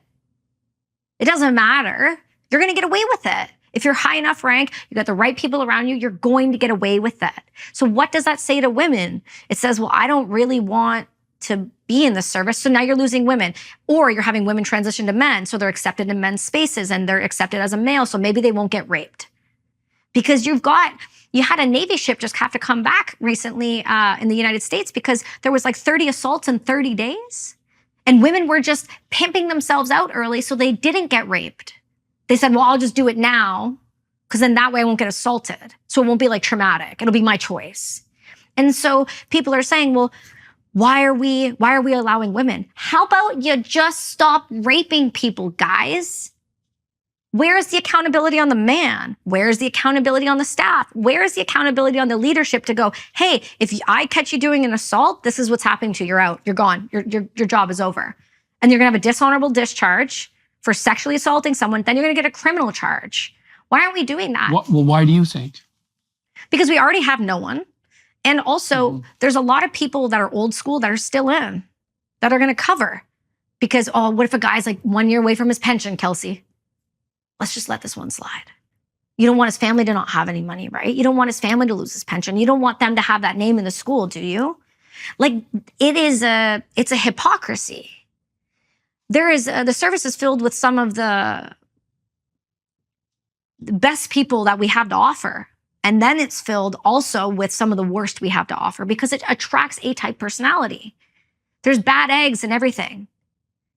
It doesn't matter. You're going to get away with it. If you're high enough rank, you got the right people around you, you're going to get away with that. So what does that say to women? It says, well, I don't really want to be in the service, so now you're losing women. Or you're having women transition to men, so they're accepted in men's spaces and they're accepted as a male, so maybe they won't get raped. Because you had a Navy ship just have to come back recently in the United States because there was like 30 assaults in 30 days. And women were just pimping themselves out early so they didn't get raped. They said, well, I'll just do it now because then that way I won't get assaulted. So it won't be like traumatic. It'll be my choice. And so people are saying, well, why are we allowing women? How about you just stop raping people, guys? Where's the accountability on the man? Where's the accountability on the staff? Where's the accountability on the leadership to go, hey, if I catch you doing an assault, this is what's happening to you. You're out. You're gone. Your job is over. And you're going to have a dishonorable discharge for sexually assaulting someone. Then you're going to get a criminal charge. Why aren't we doing that? Well, why do you think? Because we already have no one. And also, there's a lot of people that are old school that are still in, that are going to cover. Because, oh, what if a guy's like 1 year away from his pension, Kelsi? Let's just let this one slide. You don't want his family to not have any money, right? You don't want his family to lose his pension. You don't want them to have that name in the school, do you? Like, it's a hypocrisy. The service is filled with some of the best people that we have to offer. And then it's filled also with some of the worst we have to offer because it attracts A-type personality. There's bad eggs and everything.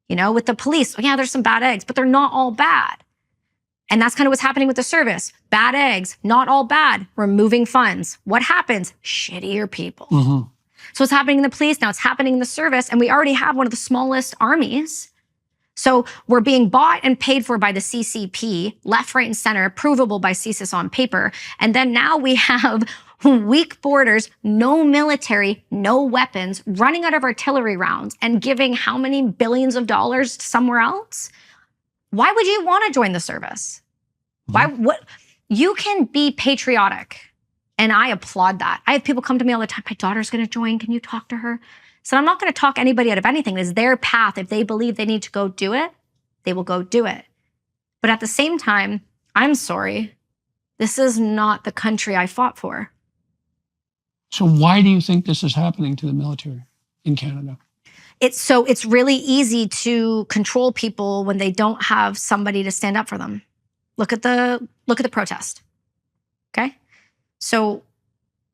With the police, yeah, there's some bad eggs, but they're not all bad. And that's kind of what's happening with the service. Bad eggs, not all bad. Removing funds. What happens? Shittier people. So it's happening in the police, now it's happening in the service, and we already have one of the smallest armies. So we're being bought and paid for by the CCP, left, right, and center, provable by CSIS on paper. And then now we have weak borders, no military, no weapons, running out of artillery rounds, and giving how many billions of dollars somewhere else? Why would you want to join the service? You can be patriotic, and I applaud that. I have people come to me all the time, my daughter's going to join, can you talk to her? So I'm not going to talk anybody out of anything. It's their path. If they believe they need to go do it, they will go do it. But at the same time, I'm sorry, this is not the country I fought for. So why do you think this is happening to the military in Canada? It's really easy to control people when they don't have somebody to stand up for them. Look at the protest. Okay? So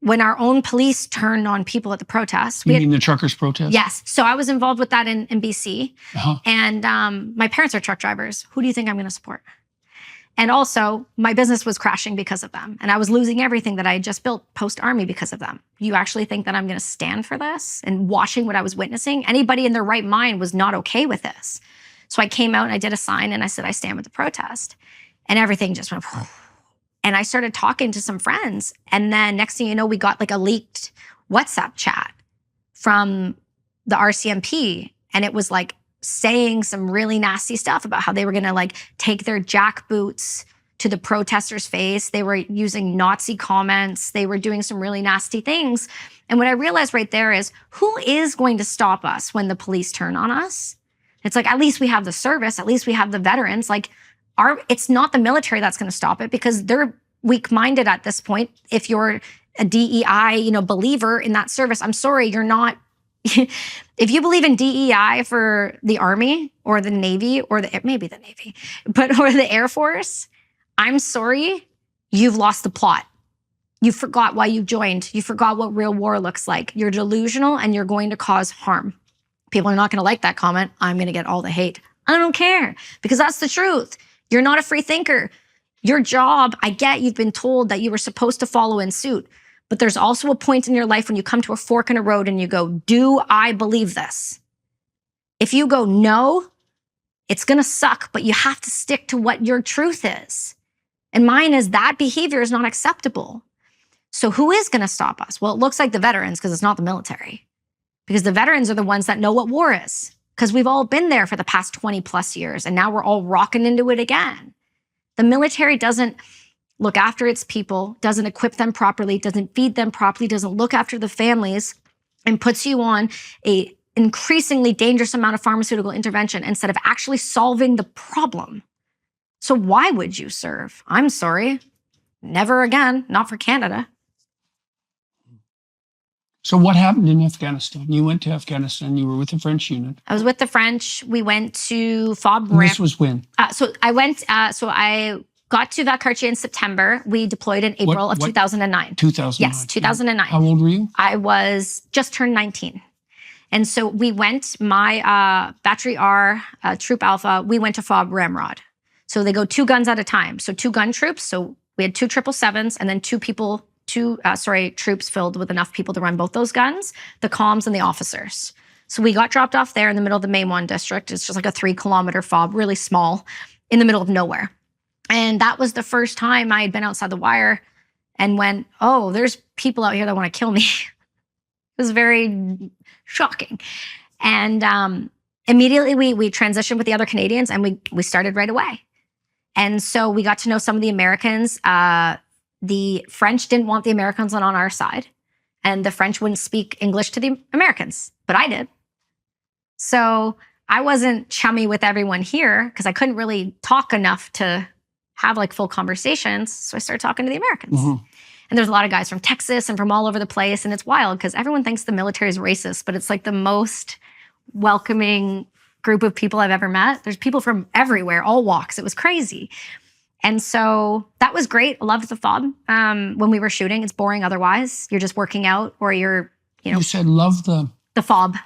when our own police turned on people at the protest. You mean the truckers' protest? Yes. So I was involved with that in BC. And my parents are truck drivers. Who do you think I'm going to support? And also, my business was crashing because of them. And I was losing everything that I had just built post-Army because of them. You actually think that I'm going to stand for this? And watching what I was witnessing, anybody in their right mind was not okay with this. So I came out and I did a sign and I said, I stand with the protest. And everything just went, and I started talking to some friends. And then next thing you know, we got like a leaked WhatsApp chat from the RCMP. And it was like, saying some really nasty stuff about how they were going to like take their jackboots to the protesters' face. They were using Nazi comments. They were doing some really nasty things. And what I realized right there is, who is going to stop us when the police turn on us? It's like, at least we have the service. At least we have the veterans. Like, it's not the military that's going to stop it because they're weak-minded at this point. If you're a DEI, believer in that service, I'm sorry, you're not. If you believe in DEI for the Army or the Navy or maybe the Navy, or the Air Force, I'm sorry, you've lost the plot. You forgot why you joined. You forgot what real war looks like. You're delusional and you're going to cause harm. People are not going to like that comment. I'm going to get all the hate. I don't care because that's the truth. You're not a free thinker. Your job, I get you've been told that you were supposed to follow in suit. But there's also a point in your life when you come to a fork in a road and you go, do I believe this? If you go, no, it's going to suck, but you have to stick to what your truth is. And mine is that behavior is not acceptable. So who is going to stop us? Well, it looks like the veterans because it's not the military. Because the veterans are the ones that know what war is. Because we've all been there for the past 20 plus years and now we're all rocking into it again. The military doesn't look after its people, doesn't equip them properly, doesn't feed them properly, doesn't look after the families, and puts you on an increasingly dangerous amount of pharmaceutical intervention instead of actually solving the problem. So why would you serve? I'm sorry. Never again. Not for Canada. So what happened in Afghanistan? You went to Afghanistan. You were with the French unit. I was with the French. We went to FOB And this was when? So I got to Valcartier in September. We deployed in April of 2009. 2009. Yes, 2009. How old were you? I was just turned 19. And so we went, my Battery R, Troop Alpha, we went to FOB Ramrod. So they go 2 guns at a time. So 2 gun troops. So we had 2 777s and then 2 troops filled with enough people to run both those guns, the comms and the officers. So we got dropped off there in the middle of the Main district. It's just like a 3-kilometer FOB, really small, in the middle of nowhere. And that was the first time I had been outside the wire and went, oh, there's people out here that want to kill me. It was very shocking. And immediately we transitioned with the other Canadians and we started right away. And so we got to know some of the Americans. The French didn't want the Americans on our side, and the French wouldn't speak English to the Americans, but I did. So I wasn't chummy with everyone here because I couldn't really talk enough to have like full conversations. So I started talking to the Americans. Mm-hmm. And there's a lot of guys from Texas and from all over the place. And it's wild because everyone thinks the military is racist, but it's like the most welcoming group of people I've ever met. There's people from everywhere, all walks. It was crazy. And so that was great. I loved the FOB. When we were shooting, it's boring otherwise. You're just working out or you're, You said love the FOB.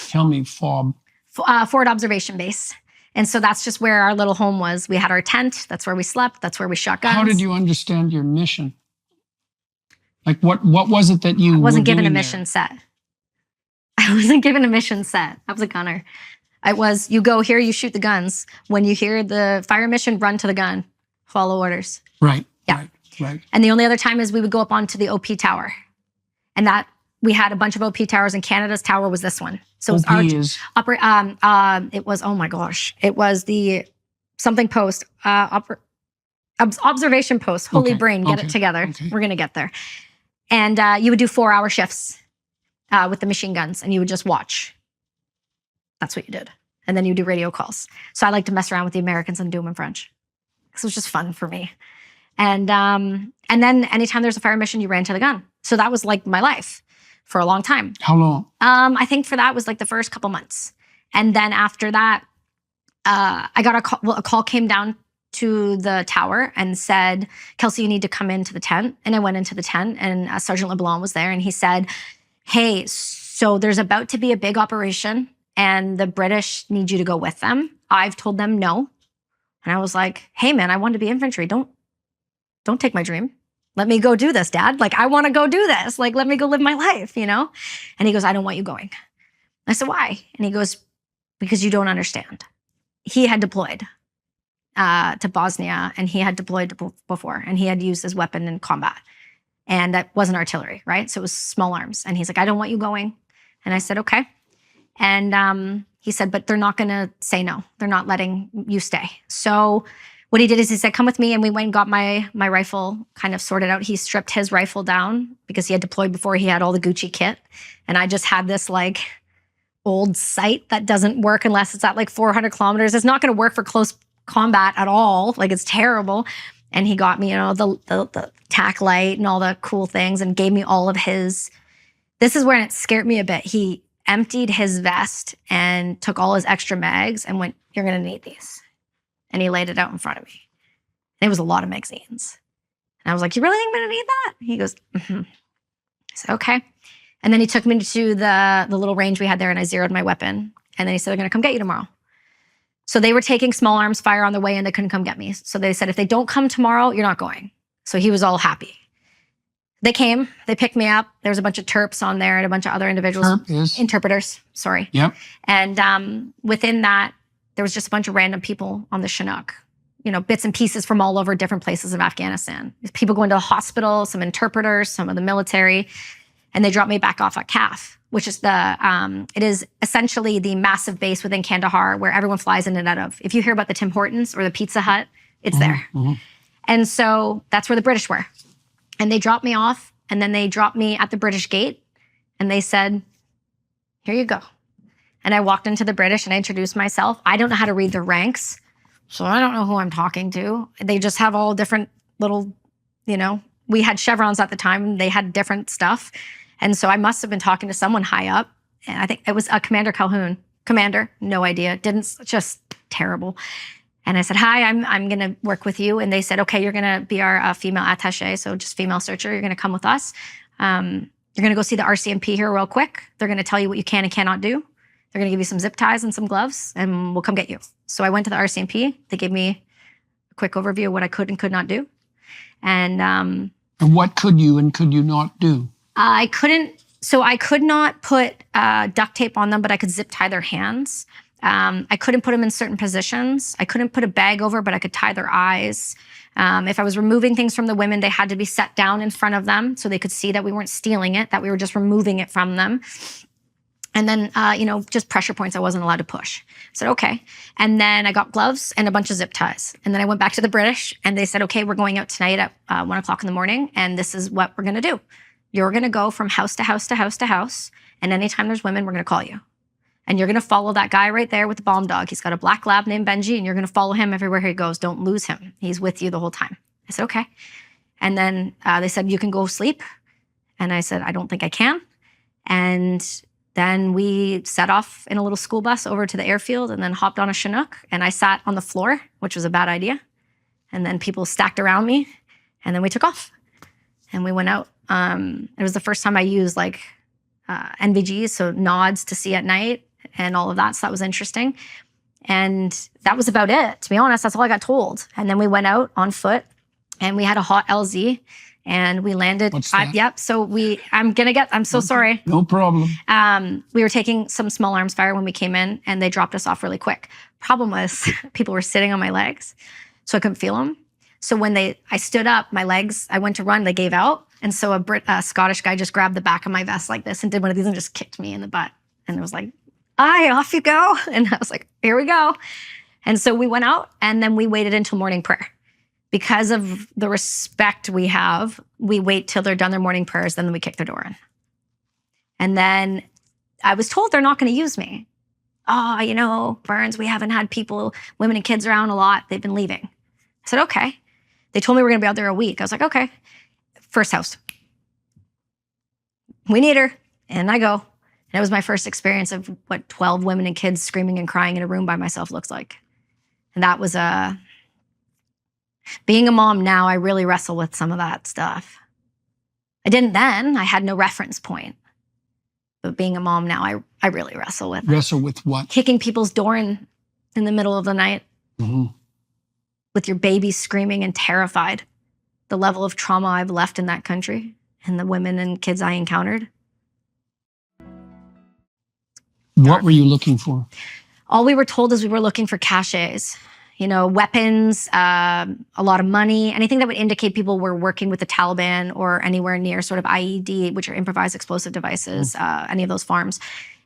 Tell me FOB. Forward Observation Base. And so that's just where our little home was. We had our tent. That's where we slept. That's where we shot guns. How did you understand your mission? Like what was it that you I wasn't given a there? mission set. I wasn't given a mission set. I was a gunner. I was, you go here, you shoot the guns. When you hear the fire mission, run to the gun. Follow orders. Right. Yeah. Right. And the only other time is we would go up onto the OP tower. And that we had a bunch of OP towers and Canada's tower was this one. So it was it was, oh my gosh. It was the something post, observation post, holy brain, get it together. Okay. We're going to get there. And you would do 4-hour shifts with the machine guns and you would just watch. That's what you did. And then you do radio calls. So I like to mess around with the Americans and do them in French. This was just fun for me. And then anytime there's a fire mission, you ran to the gun. So that was like my life for a long time. How long? I think for that was like the first couple months. And then after that, I got a call. Well, a call came down to the tower and said, Kelsi, you need to come into the tent. And I went into the tent and Sergeant LeBlanc was there. And he said, hey, so there's about to be a big operation and the British need you to go with them. I've told them no. And I was like, hey man, I want to be infantry. Don't take my dream. Let me go do this, Dad. Like, I want to go do this. Like, let me go live my life, you know? And he goes, I don't want you going. I said, why? And he goes, because you don't understand. He had deployed to Bosnia and he had deployed before and he had used his weapon in combat. And that wasn't artillery, right? So it was small arms. And he's like, I don't want you going. And I said, okay. And he said, but they're not going to say no. They're not letting you stay. So what he did is he said, come with me. And we went and got my rifle kind of sorted out. He stripped his rifle down because he had deployed before. He had all the Gucci kit. And I just had this like old sight that doesn't work unless it's at like 400 kilometers. It's not going to work for close combat at all. Like it's terrible. And he got me, you know, the tack light and all the cool things and gave me all of his. This is where it scared me a bit. He emptied his vest and took all his extra mags and went, you're going to need these. And he laid it out in front of me. And it was a lot of magazines. And I was like, you really think I'm going to need that? He goes, mm-hmm. I said, okay. And then he took me to the little range we had there and I zeroed my weapon. And then he said, they're going to come get you tomorrow. So they were taking small arms fire on the way and they couldn't come get me. So they said, if they don't come tomorrow, you're not going. So he was all happy. They came, they picked me up. There was a bunch of Terps on there and a bunch of other individuals. Interpreters, sorry. Yep. And within that, there was just a bunch of random people on the Chinook, you know, bits and pieces from all over different places of Afghanistan. People going to the hospital, some interpreters, some of the military, and they dropped me back off at CAF, which is it is essentially the massive base within Kandahar where everyone flies in and out of. If you hear about the Tim Hortons or the Pizza Hut, it's there. Mm-hmm. And so that's where the British were. And they dropped me off and then they dropped me at the British gate and they said, here you go. And I walked into the British and I introduced myself. I don't know how to read their ranks. So I don't know who I'm talking to. They just have all different little, we had chevrons at the time. They had different stuff. And so I must have been talking to someone high up. And I think it was Commander Calhoun. Commander, no idea. Just terrible. And I said, hi, I'm going to work with you. And they said, okay, you're going to be our female attaché. So just female searcher. You're going to come with us. You're going to go see the RCMP here real quick. They're going to tell you what you can and cannot do. They're going to give you some zip ties and some gloves, and we'll come get you. So I went to the RCMP. They gave me a quick overview of what I could and could not do. And what could you and could you not do? I could not put duct tape on them, but I could zip tie their hands. I couldn't put them in certain positions. I couldn't put a bag over, but I could tie their eyes. If I was removing things from the women, they had to be set down in front of them so they could see that we weren't stealing it, that we were just removing it from them. And then, just pressure points I wasn't allowed to push. I said, okay. And then I got gloves and a bunch of zip ties. And then I went back to the British and they said, okay, we're going out tonight at 1 o'clock in the morning. And this is what we're going to do. You're going to go from house to house to house to house. And anytime there's women, we're going to call you. And you're going to follow that guy right there with the bomb dog. He's got a black lab named Benji, and you're going to follow him everywhere he goes. Don't lose him. He's with you the whole time. I said, okay. And then they said, you can go sleep. And I said, I don't think I can. And then we set off in a little school bus over to the airfield and then hopped on a Chinook. And I sat on the floor, which was a bad idea. And then people stacked around me. And then we took off. And we went out. It was the first time I used NVGs, so nods to see at night and all of that. So that was interesting. And that was about it. To be honest, that's all I got told. And then we went out on foot and we had a hot LZ and we landed. What's that? Yep. So I'm so sorry. No problem. We were taking some small arms fire when we came in and they dropped us off really quick. Problem was people were sitting on my legs, so I couldn't feel them. So when I stood up, my legs, I went to run, they gave out. And so a Scottish guy just grabbed the back of my vest like this and did one of these and just kicked me in the butt. And it was like, aye, off you go. And I was like, here we go. And so we went out and then we waited until morning prayer. Because of the respect we have, we wait till they're done their morning prayers, then we kick their door in. And then I was told they're not going to use me. Oh, Burns, we haven't had women and kids around a lot. They've been leaving. I said, okay. They told me we're going to be out there a week. I was like, okay. First house. We need her. And I go. And it was my first experience of what 12 women and kids screaming and crying in a room by myself looks like. And that was being a mom now, I really wrestle with some of that stuff. I didn't then. I had no reference point. But being a mom now, I really wrestle with it. Wrestle with what? Kicking people's door in the middle of the night. Mm-hmm. With your baby screaming and terrified. The level of trauma I've left in that country and the women and kids I encountered. What were you looking for? All we were told is we were looking for caches. Weapons, a lot of money, anything that would indicate people were working with the Taliban or anywhere near sort of IED, which are improvised explosive devices, any of those farms.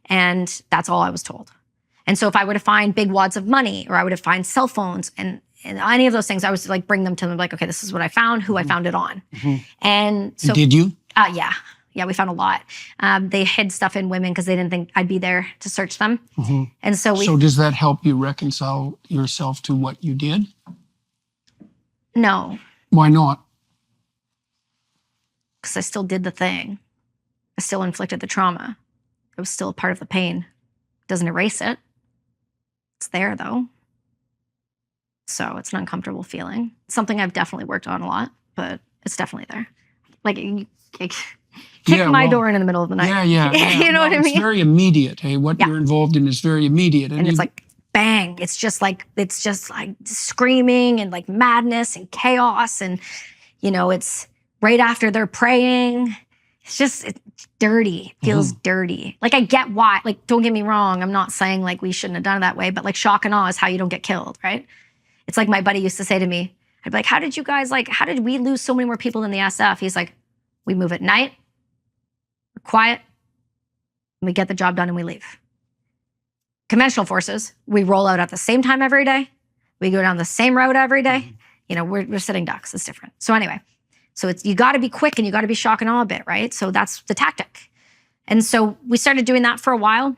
And that's all I was told. And so if I were to find big wads of money or I would have find cell phones and any of those things, I was like, bring them to them like, okay, this is what I found, who I found it on. Mm-hmm. And so— Did you? Yeah. Yeah, we found a lot. They hid stuff in women because they didn't think I'd be there to search them. Mm-hmm. And so So does that help you reconcile yourself to what you did? No. Why not? Because I still did the thing. I still inflicted the trauma. It was still a part of the pain. It doesn't erase it. It's there, though. So it's an uncomfortable feeling. It's something I've definitely worked on a lot, but it's definitely there. Kick my door in the middle of the night. Yeah. You know what I mean? It's very immediate. Hey, what you're involved in is very immediate. And it's like, bang. It's just like screaming and like madness and chaos. And, it's right after they're praying. It's dirty. It feels dirty. Like, I get why. Like, don't get me wrong. I'm not saying like we shouldn't have done it that way, but like shock and awe is how you don't get killed, right? It's like my buddy used to say to me, I'd be like, how did we lose so many more people than the SF? He's like, we move at night. We're quiet, and we get the job done and we leave. Conventional forces, we roll out at the same time every day. We go down the same road every day. We're sitting ducks. It's different. So anyway, you got to be quick and you got to be shock and awe a bit, right? So that's the tactic. And so we started doing that for a while,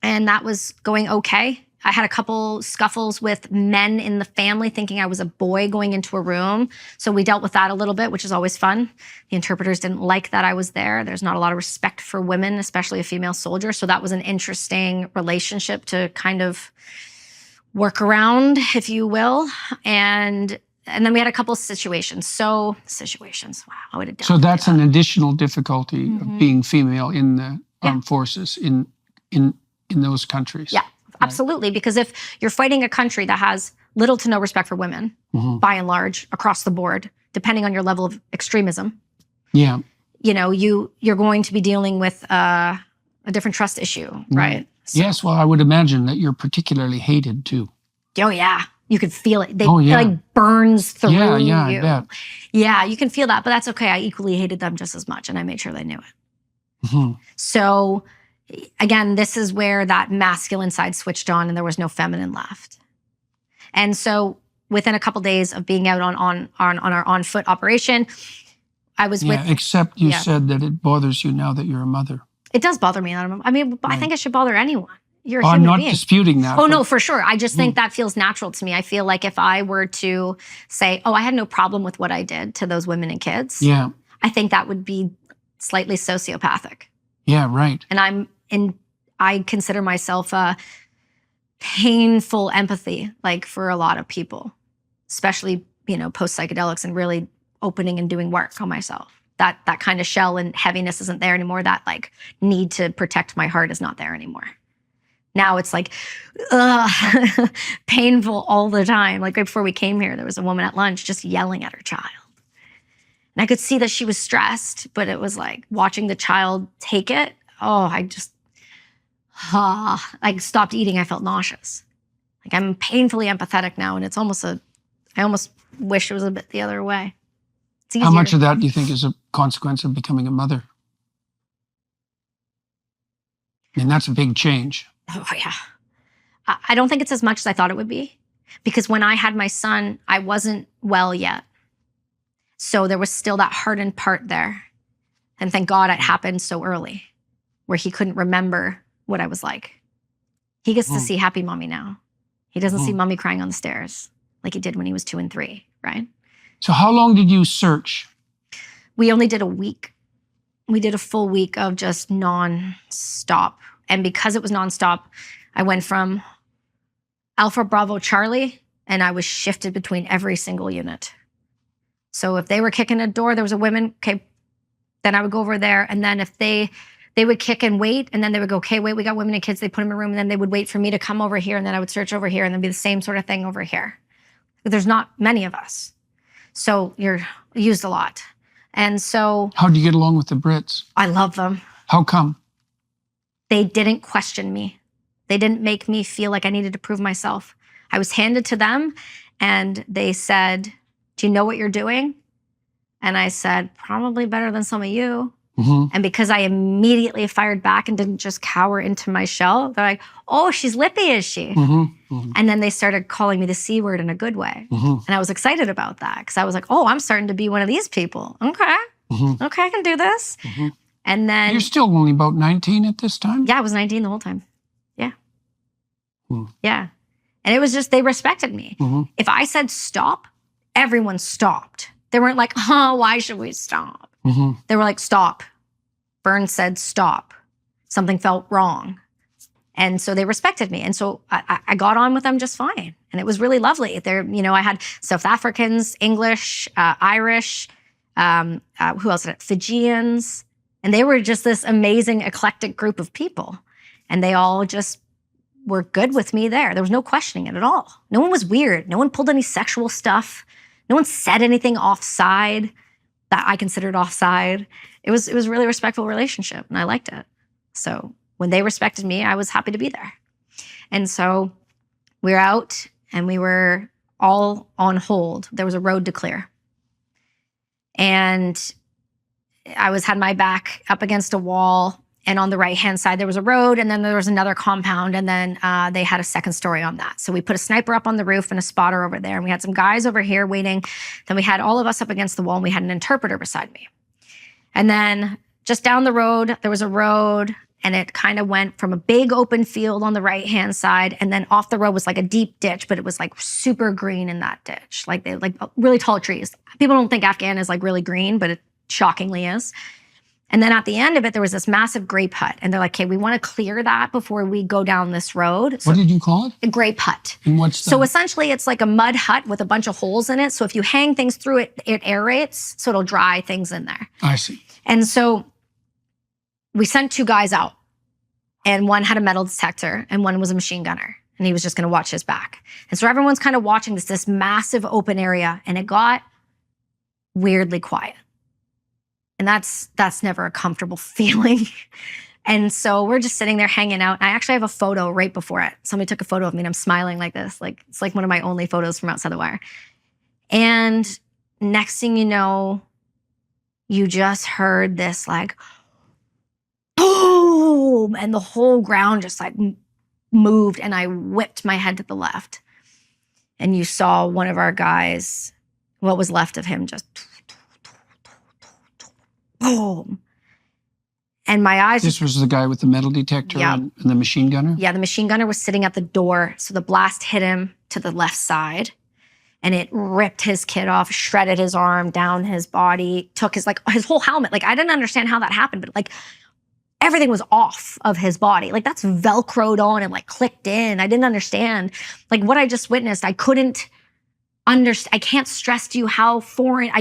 and that was going okay. I had a couple scuffles with men in the family thinking I was a boy going into a room. So we dealt with that a little bit, which is always fun. The interpreters didn't like that I was there. There's not a lot of respect for women, especially a female soldier. So that was an interesting relationship to kind of work around, if you will. And then we had a couple of situations. Wow, I would have done. So that's an additional difficulty of being female in the armed forces in those countries. Yeah, absolutely. Because if you're fighting a country that has little to no respect for women, by and large, across the board, depending on your level of extremism, yeah, you know, you're going to be dealing with a different trust issue, right? So, yes, well, I would imagine that you're particularly hated too. oh yeah, you could feel it. It like burns through you. I bet. Yeah, you can feel that, but that's okay. I equally hated them just as much, and I made sure they knew it. So again, this is where that masculine side switched on and there was no feminine left. And so within a couple days of being out on our on-foot operation, I was with... Except you said that it bothers you now that you're a mother. It does bother me. I mean, I think it should bother anyone. You're a I'm human not being. disputing that. Oh, no, for sure. I just think that feels natural to me. I feel like if I were to say, oh, I had no problem with what I did to those women and kids, I think that would be slightly sociopathic. Yeah, right. And I consider myself a painful empathy, like for a lot of people, especially, you know, post-psychedelics and really opening and doing work on myself. That kind of shell and heaviness isn't there anymore. That like need to protect my heart is not there anymore. Now it's like, painful all the time. Like right before we came here, there was a woman at lunch just yelling at her child. And I could see that she was stressed, but it was like watching the child take it. Oh, I stopped eating. I felt nauseous. Like I'm painfully empathetic now. And it's almost I almost wish it was a bit the other way. It's easier. How much of that do you think is a consequence of becoming a mother? I mean, that's a big change. Oh, yeah. I don't think it's as much as I thought it would be. Because when I had my son, I wasn't well yet. So there was still that hardened part there. And thank God it happened so early, where he couldn't remember what I was like. He gets to see happy mommy now. He doesn't see mommy crying on the stairs like he did when he was 2 and 3, right? So how long did you search? We only did a week. We did a full week of just non-stop. And because it was nonstop, I went from Alpha Bravo Charlie, and I was shifted between every single unit. So if they were kicking a door, there was a woman, okay, then I would go over there. And then if they would kick and wait, and then they would go, okay, wait, we got women and kids. They put them in a room, and then they would wait for me to come over here, and then I would search over here, and then be the same sort of thing over here. But there's not many of us. So you're used a lot. And so... How do you get along with the Brits? I love them. How come? They didn't question me. They didn't make me feel like I needed to prove myself. I was handed to them and they said, do you know what you're doing? And I said, probably better than some of you. And because I immediately fired back and didn't just cower into my shell, they're like, oh, she's lippy, is she? And then they started calling me the C word in a good way. And I was excited about that because I was like, oh, I'm starting to be one of these people. Okay. Okay, I can do this. And then... You're still only about 19 at this time? Yeah, I was 19 the whole time. Yeah. Yeah. And it was just, they respected me. If I said stop, everyone stopped. They weren't like, oh, why should we stop? They were like, stop. Burns said stop. Something felt wrong. And so they respected me. And so I got on with them just fine. And it was really lovely. There, you know, I had South Africans, English, Irish, who else? Fijians. And they were just this amazing, eclectic group of people. And they all just were good with me there. There was no questioning it at all. No one was weird. No one pulled any sexual stuff. No one said anything offside that I considered offside. It was a really respectful relationship, and I liked it. So when they respected me, I was happy to be there. And so we were out, and we were all on hold. There was a road to clear. And I had my back up against a wall, and on the right-hand side, there was a road, and then there was another compound, and then they had a second story on that. So we put a sniper up on the roof and a spotter over there, and we had some guys over here waiting. Then we had all of us up against the wall, and we had an interpreter beside me. And then just down the road, there was a road, and it kind of went from a big open field on the right-hand side, and then off the road was like a deep ditch, but it was like super green in that ditch. Like they like really tall trees. People don't think Afghan is like really green, but it shockingly is. And then at the end of it, there was this massive grape hut. And they're like, okay, we want to clear that before we go down this road. So what did you call it? a grape hut. And what's that? So essentially it's like a mud hut with a bunch of holes in it. So if you hang things through it, it aerates, so it'll dry things in there. I see. And so we sent 2 guys out, and one had a metal detector and one was a machine gunner, and he was just going to watch his back. And so everyone's kind of watching this massive open area, and it got weirdly quiet. And that's never a comfortable feeling. And so we're just sitting there hanging out. I actually have a photo right before it. Somebody took a photo of me and I'm smiling like this. Like it's like one of my only photos from outside the wire. And next thing you know, you just heard this like, boom, and the whole ground just like moved, and I whipped my head to the left. And you saw one of our guys, what was left of him, just boom. And my eyes... This was the guy with the metal detector and the machine gunner? Yeah, the machine gunner was sitting at the door, so the blast hit him to the left side, and it ripped his kid off, shredded his arm, down his body, took his whole helmet. Like, I didn't understand how that happened, but like, everything was off of his body. Like, that's Velcroed on and like clicked in. I didn't understand. Like, what I just witnessed, I couldn't understand. I can't stress to you how foreign,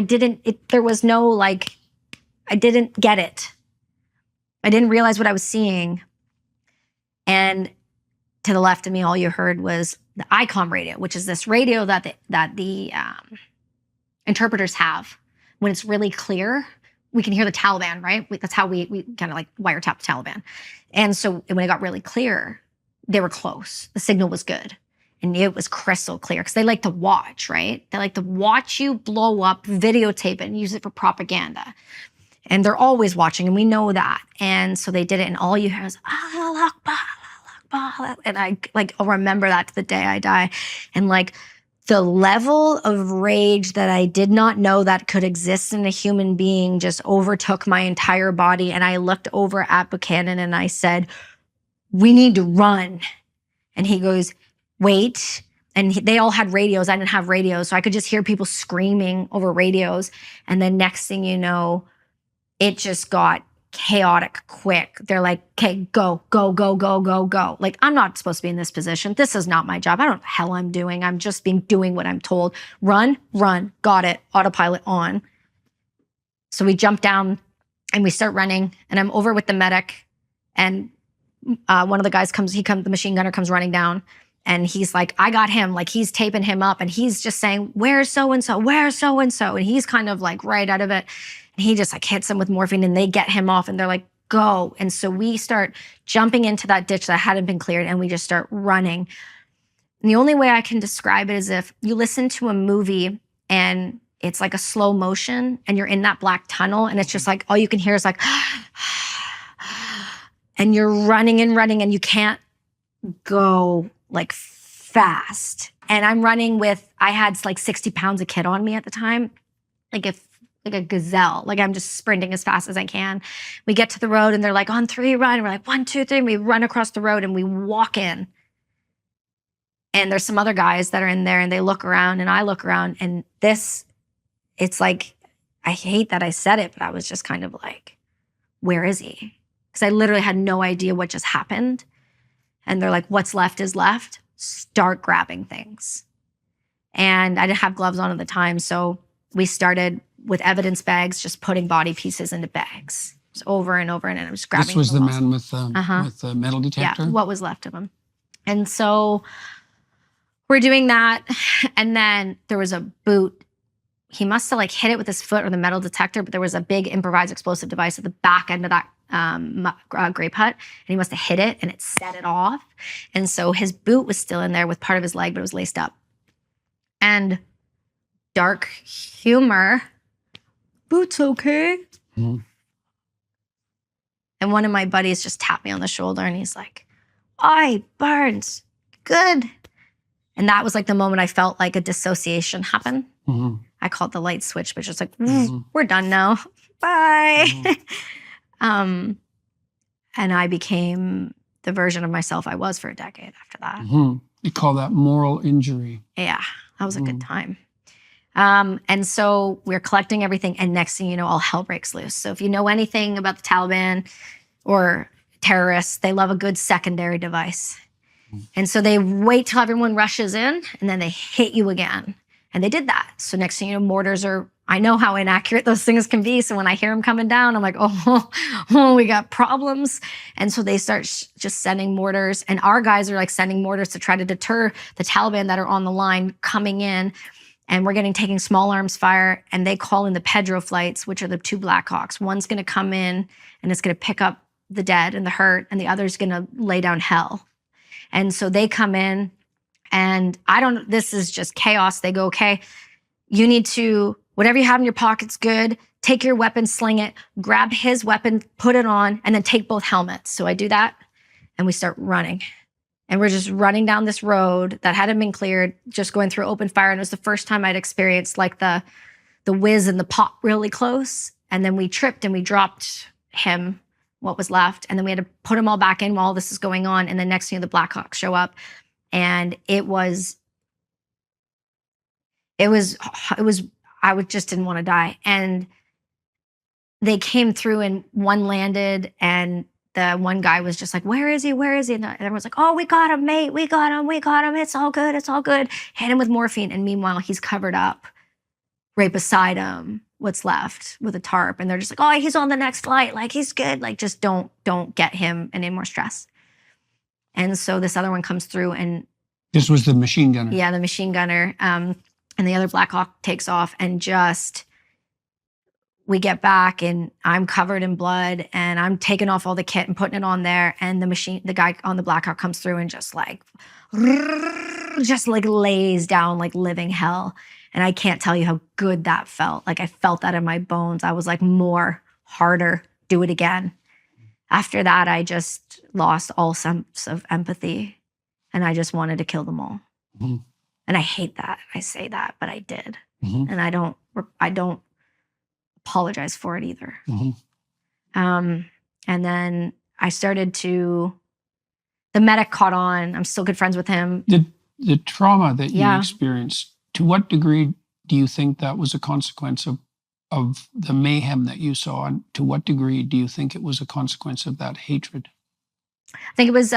there was no like, I didn't get it. I didn't realize what I was seeing. And to the left of me, all you heard was the ICOM radio, which is this radio that the interpreters have. When it's really clear, we can hear the Taliban, right? That's how we kind of like wiretap the Taliban. And so when it got really clear, they were close. The signal was good. And it was crystal clear because they like to watch, right? They like to watch you blow up, videotape it, and use it for propaganda. And they're always watching, and we know that. And so they did it, and all you hear is, Allah Akbar, Allah Akbar. And I'll remember that to the day I die. And like the level of rage that I did not know that could exist in a human being just overtook my entire body. And I looked over at Buchanan and I said, we need to run. And he goes, wait. And they all had radios. I didn't have radios. So I could just hear people screaming over radios. And then next thing you know, it just got chaotic quick. They're like, okay, go, go, go, go, go, go. Like, I'm not supposed to be in this position. This is not my job. I don't know what the hell I'm doing. I'm just doing what I'm told. Run, run, got it, autopilot on. So we jump down and we start running, and I'm over with the medic, and one of the guys the machine gunner comes running down, and he's like, I got him. Like, he's taping him up, and he's just saying, where's so-and-so, where's so-and-so? And he's kind of like right out of it. And he just like hits him with morphine, and they get him off, and they're like, go. And so we start jumping into that ditch that hadn't been cleared, and we just start running. And the only way I can describe it is if you listen to a movie and it's like a slow motion and you're in that black tunnel, and it's just like, all you can hear is like, and you're running and running, and you can't go like fast. And I'm running I had like 60 pounds of kit on me at the time. Like a gazelle. Like, I'm just sprinting as fast as I can. We get to the road, and they're like, on 3, run. And we're like, 1, 2, 3. And we run across the road, and we walk in. And there's some other guys that are in there, and they look around, and I look around, and it's like, I hate that I said it, but I was just kind of like, where is he? Because I literally had no idea what just happened. And they're like, what's left is left. Start grabbing things. And I didn't have gloves on at the time, so we started with evidence bags, just putting body pieces into bags. Just over and over, and I was grabbing. This was the man with the metal detector? Yeah, what was left of him. And so we're doing that, and then there was a boot. He must have like hit it with his foot or the metal detector, but there was a big improvised explosive device at the back end of that grape hut, and he must have hit it, and it set it off. And so his boot was still in there with part of his leg, but it was laced up. And dark humor, boot's okay. Mm-hmm. And one of my buddies just tapped me on the shoulder, and he's like, "Oi, Burns, good." And that was like the moment I felt like a dissociation happen. Mm-hmm. I called the light switch, but just like, we're done now. Bye. Mm-hmm. And I became the version of myself I was for a decade after that. You call that moral injury. Yeah, that was a good time. And so we're collecting everything, and next thing you know, all hell breaks loose. So if you know anything about the Taliban or terrorists, they love a good secondary device. And so they wait till everyone rushes in, and then they hit you again. And they did that. So next thing you know, mortars are, I know how inaccurate those things can be. So when I hear them coming down, I'm like, oh, we got problems. And so they start just sending mortars. And our guys are like sending mortars to try to deter the Taliban that are on the line coming in. And we're taking small arms fire. And they call in the Pedro flights, which are the 2 Black Hawks. One's going to come in and it's going to pick up the dead and the hurt. And the other's going to lay down hell. And so they come in. And this is just chaos. They go, okay, you need to, whatever you have in your pocket's good. Take your weapon, sling it, grab his weapon, put it on, and then take both helmets. So I do that, and we start running. And we're just running down this road that hadn't been cleared, just going through open fire. And it was the first time I'd experienced like the whiz and the pop really close. And then we tripped and we dropped him, what was left. And then we had to put them all back in while all this is going on. And the next thing, the Black Hawks show up. And I just didn't want to die. And they came through and one landed and the one guy was just like, where is he? Where is he? And everyone's like, oh, we got him, mate. We got him. We got him. It's all good. It's all good. Hit him with morphine. And meanwhile, he's covered up right beside him, what's left with a tarp. And they're just like, oh, he's on the next flight. Like, he's good. Like, just don't get him any more stress. And so this other one comes through and this was the machine gunner. Yeah, the machine gunner. And the other Black Hawk takes off and we get back and I'm covered in blood and I'm taking off all the kit and putting it on there. And the guy on the Black Hawk comes through and just like lays down like living hell. And I can't tell you how good that felt. Like I felt that in my bones. I was like, more, harder, do it again. After that, I just lost all sense of empathy and I just wanted to kill them all. Mm-hmm. And I hate that. I say that, but I did. Mm-hmm. And I don't apologize for it either. Mm-hmm. And then I started the medic caught on. I'm still good friends with him. The trauma that you experienced, to what degree do you think that was a consequence of the mayhem that you saw? And to what degree do you think it was a consequence of that hatred? I think it was,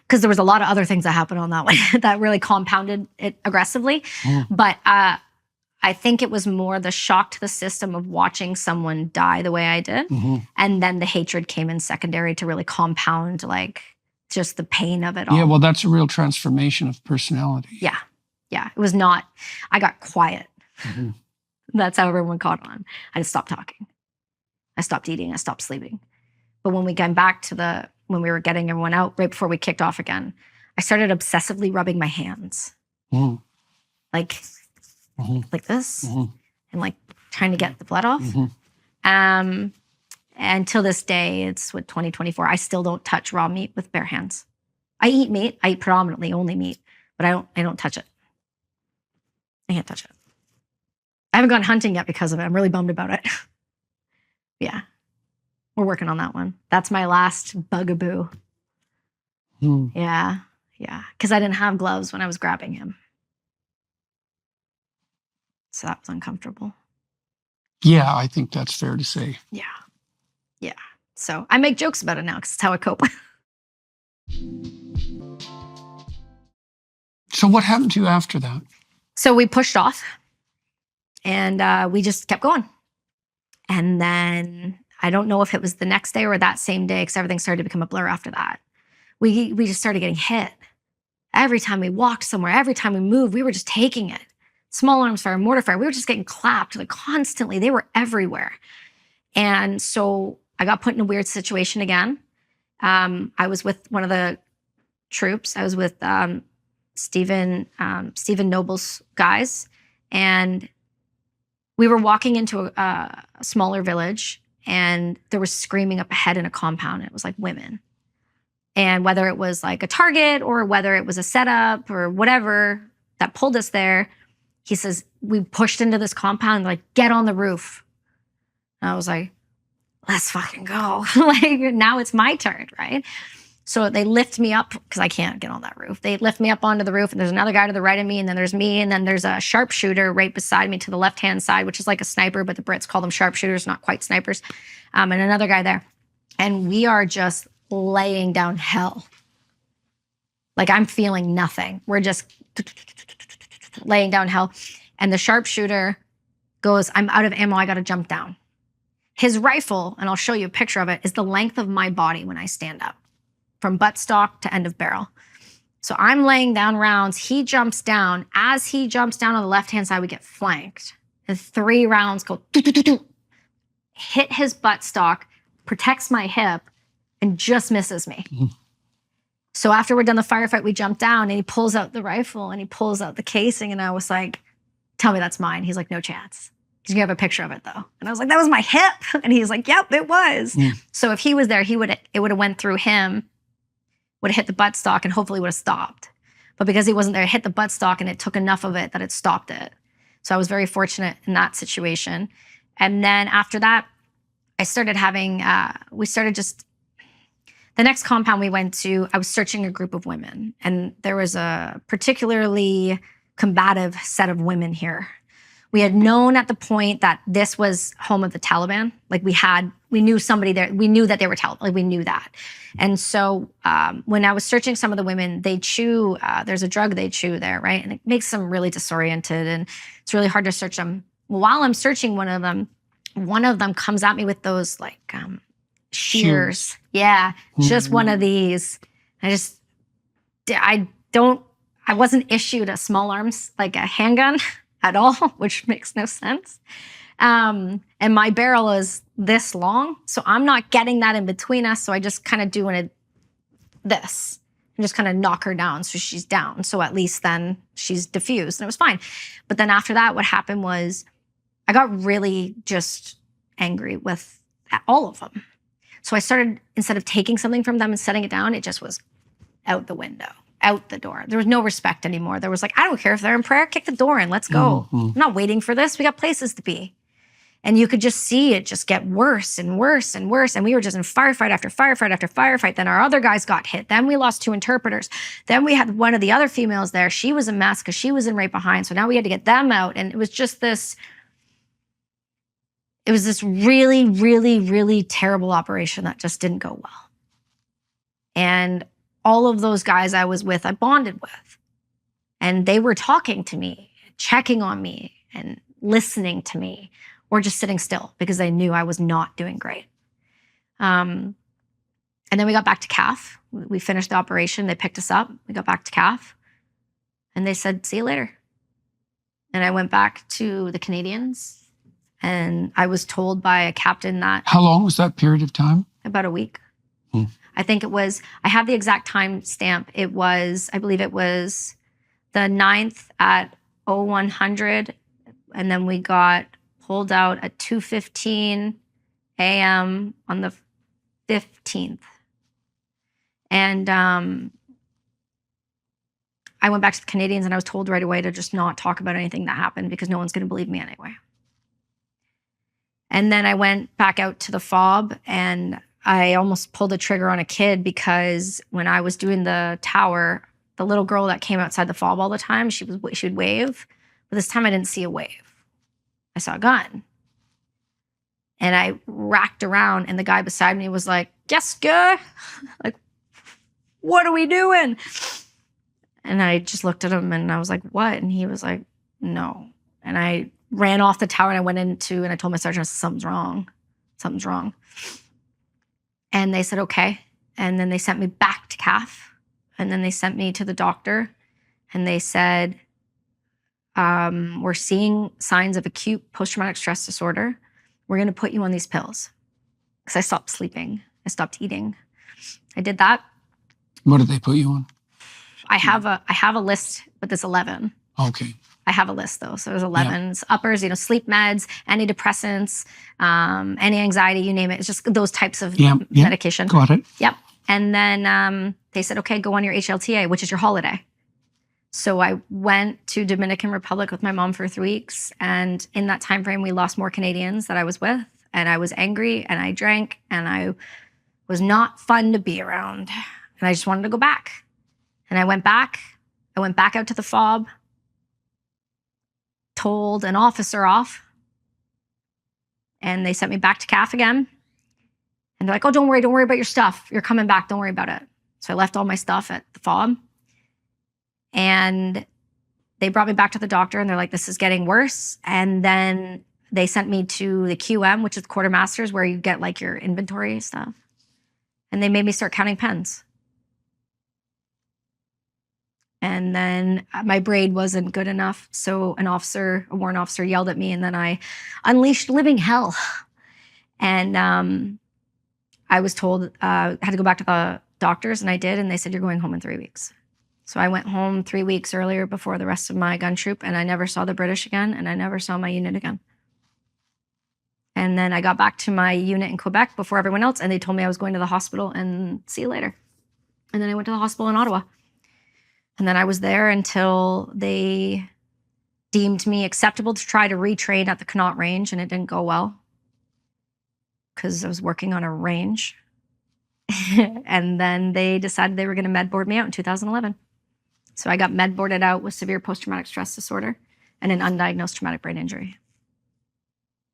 because there was a lot of other things that happened on that one that really compounded it aggressively. Mm. But I think it was more the shock to the system of watching someone die the way I did. Mm-hmm. And then the hatred came in secondary to really compound like just the pain of it all. Yeah, well, that's a real transformation of personality. Yeah. Yeah. It was not, I got quiet. Mm-hmm. That's how everyone caught on. I just stopped talking. I stopped eating. I stopped sleeping. But when we came back when we were getting everyone out, right before we kicked off again, I started obsessively rubbing my hands. Mm. Like this, and like trying to get the blood off. Mm-hmm. And till this day, it's 2024, I still don't touch raw meat with bare hands. I eat meat. I eat predominantly only meat, but I don't touch it. I can't touch it. I haven't gone hunting yet because of it. I'm really bummed about it. Yeah. We're working on that one. That's my last bugaboo. Yeah. Yeah. Because I didn't have gloves when I was grabbing him. So that was uncomfortable. Yeah, I think that's fair to say. Yeah. Yeah. So I make jokes about it now because it's how I cope. So what happened to you after that? So we pushed off and we just kept going. And then I don't know if it was the next day or that same day because everything started to become a blur after that. We just started getting hit. Every time we walked somewhere, every time we moved, we were just taking it. Small arms fire, mortar fire. We were just getting clapped like constantly. They were everywhere. And so I got put in a weird situation again. I was with one of the troops. I was with Stephen Noble's guys. And we were walking into a smaller village and there was screaming up ahead in a compound. It was like women. And whether it was like a target or whether it was a setup or whatever that pulled us there, he says, we pushed into this compound, like, get on the roof. And I was like, let's fucking go. Like, now it's my turn, right? So they lift me up, because I can't get on that roof. They lift me up onto the roof, and there's another guy to the right of me, and then there's me, and then there's a sharpshooter right beside me to the left-hand side, which is like a sniper, but the Brits call them sharpshooters, not quite snipers, and another guy there. And we are just laying down hell. Like, I'm feeling nothing. We're just laying down hell. And the sharpshooter goes, I'm out of ammo, I gotta jump down. His rifle, and I'll show you a picture of it, is the length of my body when I stand up, from buttstock to end of barrel. So I'm laying down rounds, he jumps down. As he jumps down on the left-hand side, we get flanked. And 3 rounds go, hit his buttstock, protects my hip, and just misses me. Mm-hmm. So after we're done the firefight, we jump down, and he pulls out the rifle, and he pulls out the casing, and I was like, tell me that's mine. He's like, no chance. He's gonna have a picture of it though. And I was like, that was my hip. And he's like, yep, it was. Yeah. So if he was there, it would have went through him, would have hit the buttstock, and hopefully would have stopped. But because he wasn't there, it hit the buttstock, and it took enough of it that it stopped it. So I was very fortunate in that situation. And then after that, I started having, the next compound we went to, I was searching a group of women, and there was a particularly combative set of women here. We had known at the point that this was home of the Taliban. Like, we knew somebody there. We knew that they were Taliban. Like, we knew that. And so when I was searching some of the women, they chew, there's a drug they chew there, right? And it makes them really disoriented, and it's really hard to search them. While I'm searching one of them comes at me with those like shears. Yeah, just one of these. I wasn't issued a small arms, like a handgun at all, which makes no sense. And my barrel is this long, so I'm not getting that in between us. So I just kind of do this and just kind of knock her down so she's down. So at least then she's diffused, and it was fine. But then after that, what happened was I got really just angry with all of them. So I started, instead of taking something from them and setting it down, it just was out the window, out the door. There was no respect anymore. There was like, I don't care if they're in prayer, kick the door in, let's go. Mm-hmm. I'm not waiting for this. We got places to be. And you could just see it just get worse and worse and worse. And we were just in firefight after firefight after firefight. Then our other guys got hit. Then we lost 2 interpreters. Then we had one of the other females there. She was a mess because she was in right behind. So now we had to get them out. And it was just this really, really, really terrible operation that just didn't go well. And all of those guys I was with, I bonded with. And they were talking to me, checking on me, and listening to me, or just sitting still because they knew I was not doing great. And then we got back to CAF. We finished the operation. They picked us up. We got back to CAF. And they said, see you later. And I went back to the Canadians. And I was told by a captain that... How long was that period of time? About a week. I think it was... I have the exact time stamp. It was... I believe it was the 9th at 0100. And then we got pulled out at 2:15 a.m. on the 15th. And I went back to the Canadians, and I was told right away to just not talk about anything that happened because no one's going to believe me anyway. And then I went back out to the FOB, and I almost pulled the trigger on a kid because when I was doing the tower, the little girl that came outside the FOB all the time, she would wave. But this time I didn't see a wave. I saw a gun. And I racked around, and the guy beside me was like, yes, good. Like, what are we doing? And I just looked at him, and I was like, what? And he was like, no. And I ran off the tower, and I went into, and I told my sergeant, something's wrong. Something's wrong. And they said, okay. And then they sent me back to CAF. And then they sent me to the doctor, and they said, we're seeing signs of acute post-traumatic stress disorder. We're going to put you on these pills. Because I stopped sleeping. I stopped eating. I did that. What did they put you on? I have a list, but there's 11. Okay. I have a list though. So there's 11 uppers, sleep meds, antidepressants, anti-anxiety, you name it. It's just those types of medication. Got it. Yep. And then they said, okay, go on your HLTA, which is your holiday. So I went to Dominican Republic with my mom for 3 weeks. And in that time frame, we lost more Canadians that I was with. and I was angry and I drank and I was not fun to be around. And I just wanted to go back. And I went back. I went back out to the fob, told an officer off, and they sent me back to CAF again. And they're like, oh, don't worry about your stuff. You're coming back. Don't worry about it. So I left all my stuff at the fob. And they brought me back to the doctor and they're like, this is getting worse. And then they sent me to the QM, which is quartermasters, where you get like your inventory stuff. And they made me start counting pens. And then my braid wasn't good enough. So a warrant officer yelled at me, and then I unleashed living hell. And I was told I had to go back to the doctors, and I did. And they said, you're going home in 3 weeks. So I went home 3 weeks earlier before the rest of my gun troop, and I never saw the British again, and I never saw my unit again. And then I got back to my unit in Quebec before everyone else, and they told me I was going to the hospital and see you later. And then I went to the hospital in Ottawa. And then I was there until they deemed me acceptable to try to retrain at the Connaught range, and it didn't go well because I was working on a range. And then they decided they were going to med board me out in 2011. So I got med boarded out with severe post-traumatic stress disorder and an undiagnosed traumatic brain injury.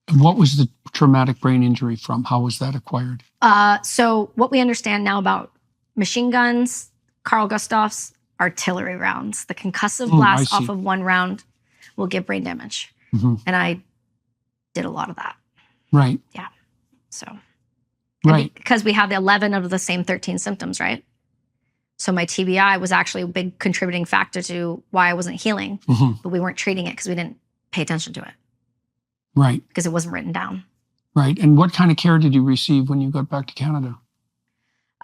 And what was the traumatic brain injury from? How was that acquired? So what we understand now about machine guns, Carl Gustav's, artillery rounds, the concussive blast off of one round will give brain damage. Mm-hmm. And I did a lot of that. Right. Yeah. So. Right. Because we have the 11 of the same 13 symptoms, right? So my TBI was actually a big contributing factor to why I wasn't healing, but we weren't treating it because we didn't pay attention to it. Right. Because it wasn't written down. Right. And what kind of care did you receive when you got back to Canada?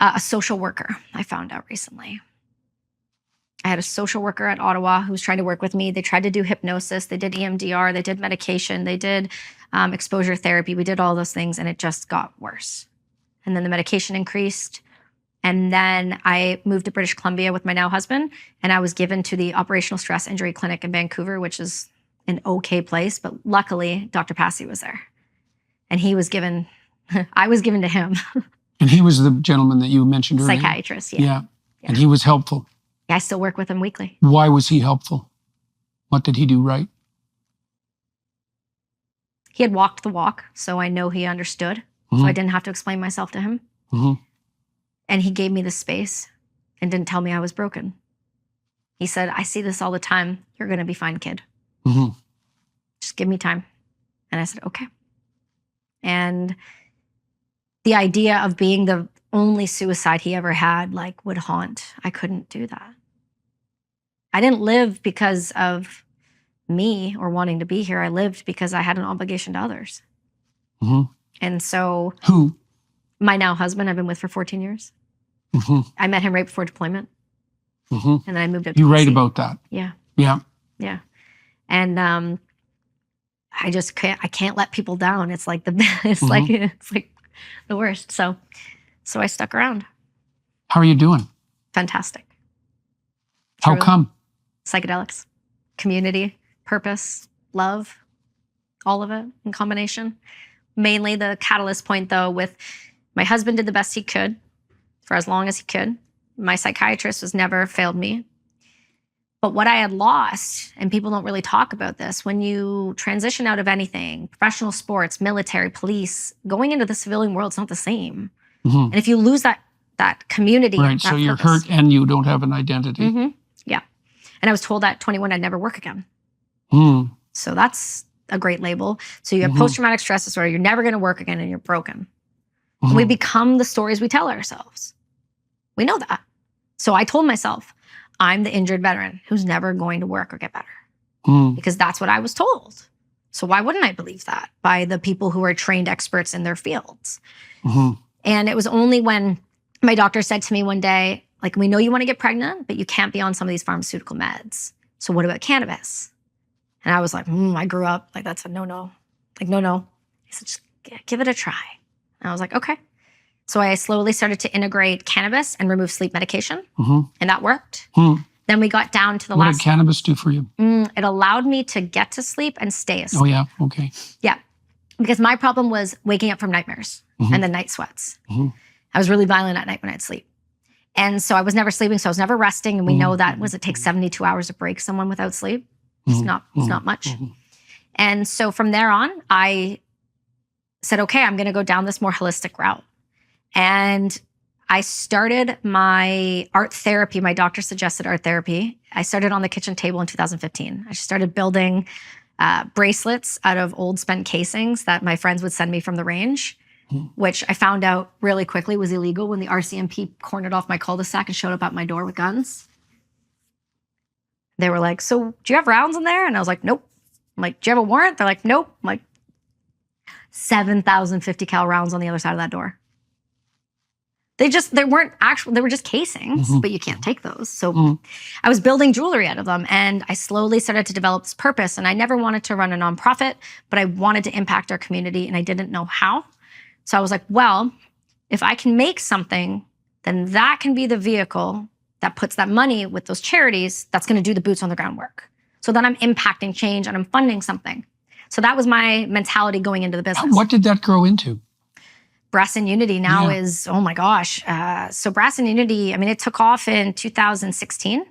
A social worker, I found out recently. I had a social worker at Ottawa who was trying to work with me. They tried to do hypnosis. They did EMDR. They did medication. They did exposure therapy. We did all those things, and it just got worse. And then the medication increased. And then I moved to British Columbia with my now husband, and I was given to the Operational Stress Injury Clinic in Vancouver, which is an okay place. But luckily, Dr. Passy was there. And he was given, I was given to him. And he was the gentleman that you mentioned earlier? Psychiatrist, yeah. Yeah. And he was helpful? I still work with him weekly. Why was he helpful? What did he do right? He had walked the walk, so I know he understood. So I didn't have to explain myself to him. And he gave me the space and didn't tell me I was broken. He said, I see this all the time. You're going to be fine, kid. Just give me time. And I said, okay. And the idea of being the only suicide he ever had, like, would haunt. I couldn't do that. I didn't live because of me or wanting to be here. I lived because I had an obligation to others. And so... Who? My now husband I've been with for 14 years. I met him right before deployment. And then I moved up to You write BC. about that. Yeah. Yeah. Yeah. And I just can't let people down. It's like it's like the worst. So I stuck around. How are you doing? Fantastic. How Truly. come? Psychedelics, community, purpose, love, all of it in combination. Mainly the catalyst point, though, with my husband did the best he could for as long as he could. My psychiatrist has never failed me. But what I had lost, and people don't really talk about this, when you transition out of anything, professional sports, military, police, going into the civilian world is not the same. And if you lose that community, right? So you're hurt and you don't have an identity. Yeah. And I was told at 21 I'd never work again. So that's a great label. So you have post-traumatic stress disorder, you're never going to work again, and you're broken. And we become the stories we tell ourselves. We know that. So I told myself, I'm the injured veteran who's never going to work or get better. Because that's what I was told. So why wouldn't I believe that by the people who are trained experts in their fields? And it was only when my doctor said to me one day, like, we know you want to get pregnant, but you can't be on some of these pharmaceutical meds. So what about cannabis? And I was like, I grew up, like, that's a no-no. Like, no. He said, just give it a try. And I was like, okay. So I slowly started to integrate cannabis and remove sleep medication. And that worked. Then we got down to the What last... did cannabis do for you? It allowed me to get to sleep and stay asleep. Oh, yeah. Okay. Yeah. Because my problem was waking up from nightmares and the night sweats. I was really violent at night when I'd sleep. And so I was never sleeping, so I was never resting. And we know that it takes 72 hours to break someone without sleep. It's not much. And so from there on, I said, okay, I'm going to go down this more holistic route. And I started my art therapy. My doctor suggested art therapy. I started on the kitchen table in 2015. I started building bracelets out of old spent casings that my friends would send me from the range, which I found out really quickly was illegal when the RCMP cornered off my cul-de-sac and showed up at my door with guns. They were like, so do you have rounds in there? And I was like, nope. I'm like, do you have a warrant? They're like, nope. I'm like, 7,050 cal rounds on the other side of that door. They weren't actual, they were just casings, but you can't take those. So I was building jewelry out of them, and I slowly started to develop this purpose. And I never wanted to run a nonprofit, but I wanted to impact our community, and I didn't know how. So I was like, well, if I can make something, then that can be the vehicle that puts that money with those charities that's going to do the boots on the ground work. So then I'm impacting change and I'm funding something. So that was my mentality going into the business. What did that grow into? Brass and Unity now is, oh my gosh. So Brass and Unity, I mean, it took off in 2016.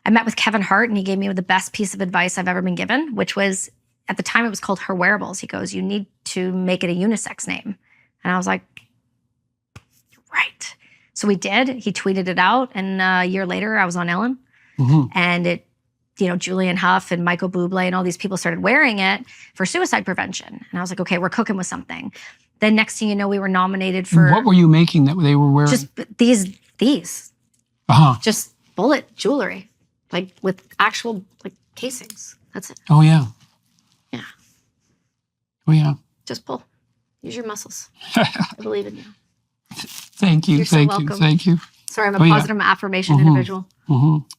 I met with Kevin Hart, and he gave me the best piece of advice I've ever been given, which was, at the time it was called Her Wearables. He goes, you need to make it a unisex name. And I was like, right. So we did. He tweeted it out, and a year later I was on Ellen. And it, you know, Julian Huff and Michael Bublé and all these people started wearing it for suicide prevention. And I was like, okay, we're cooking with something. Then next thing you know, we were nominated for... What were you making that they were wearing? Just these. Just bullet jewelry, like with actual like casings. That's it. Oh, yeah. Yeah. Oh, yeah. Just pull. Use your muscles. I believe in you. Thank you. You're so Thank welcome. you. Thank you. Sorry, I'm a positive affirmation individual.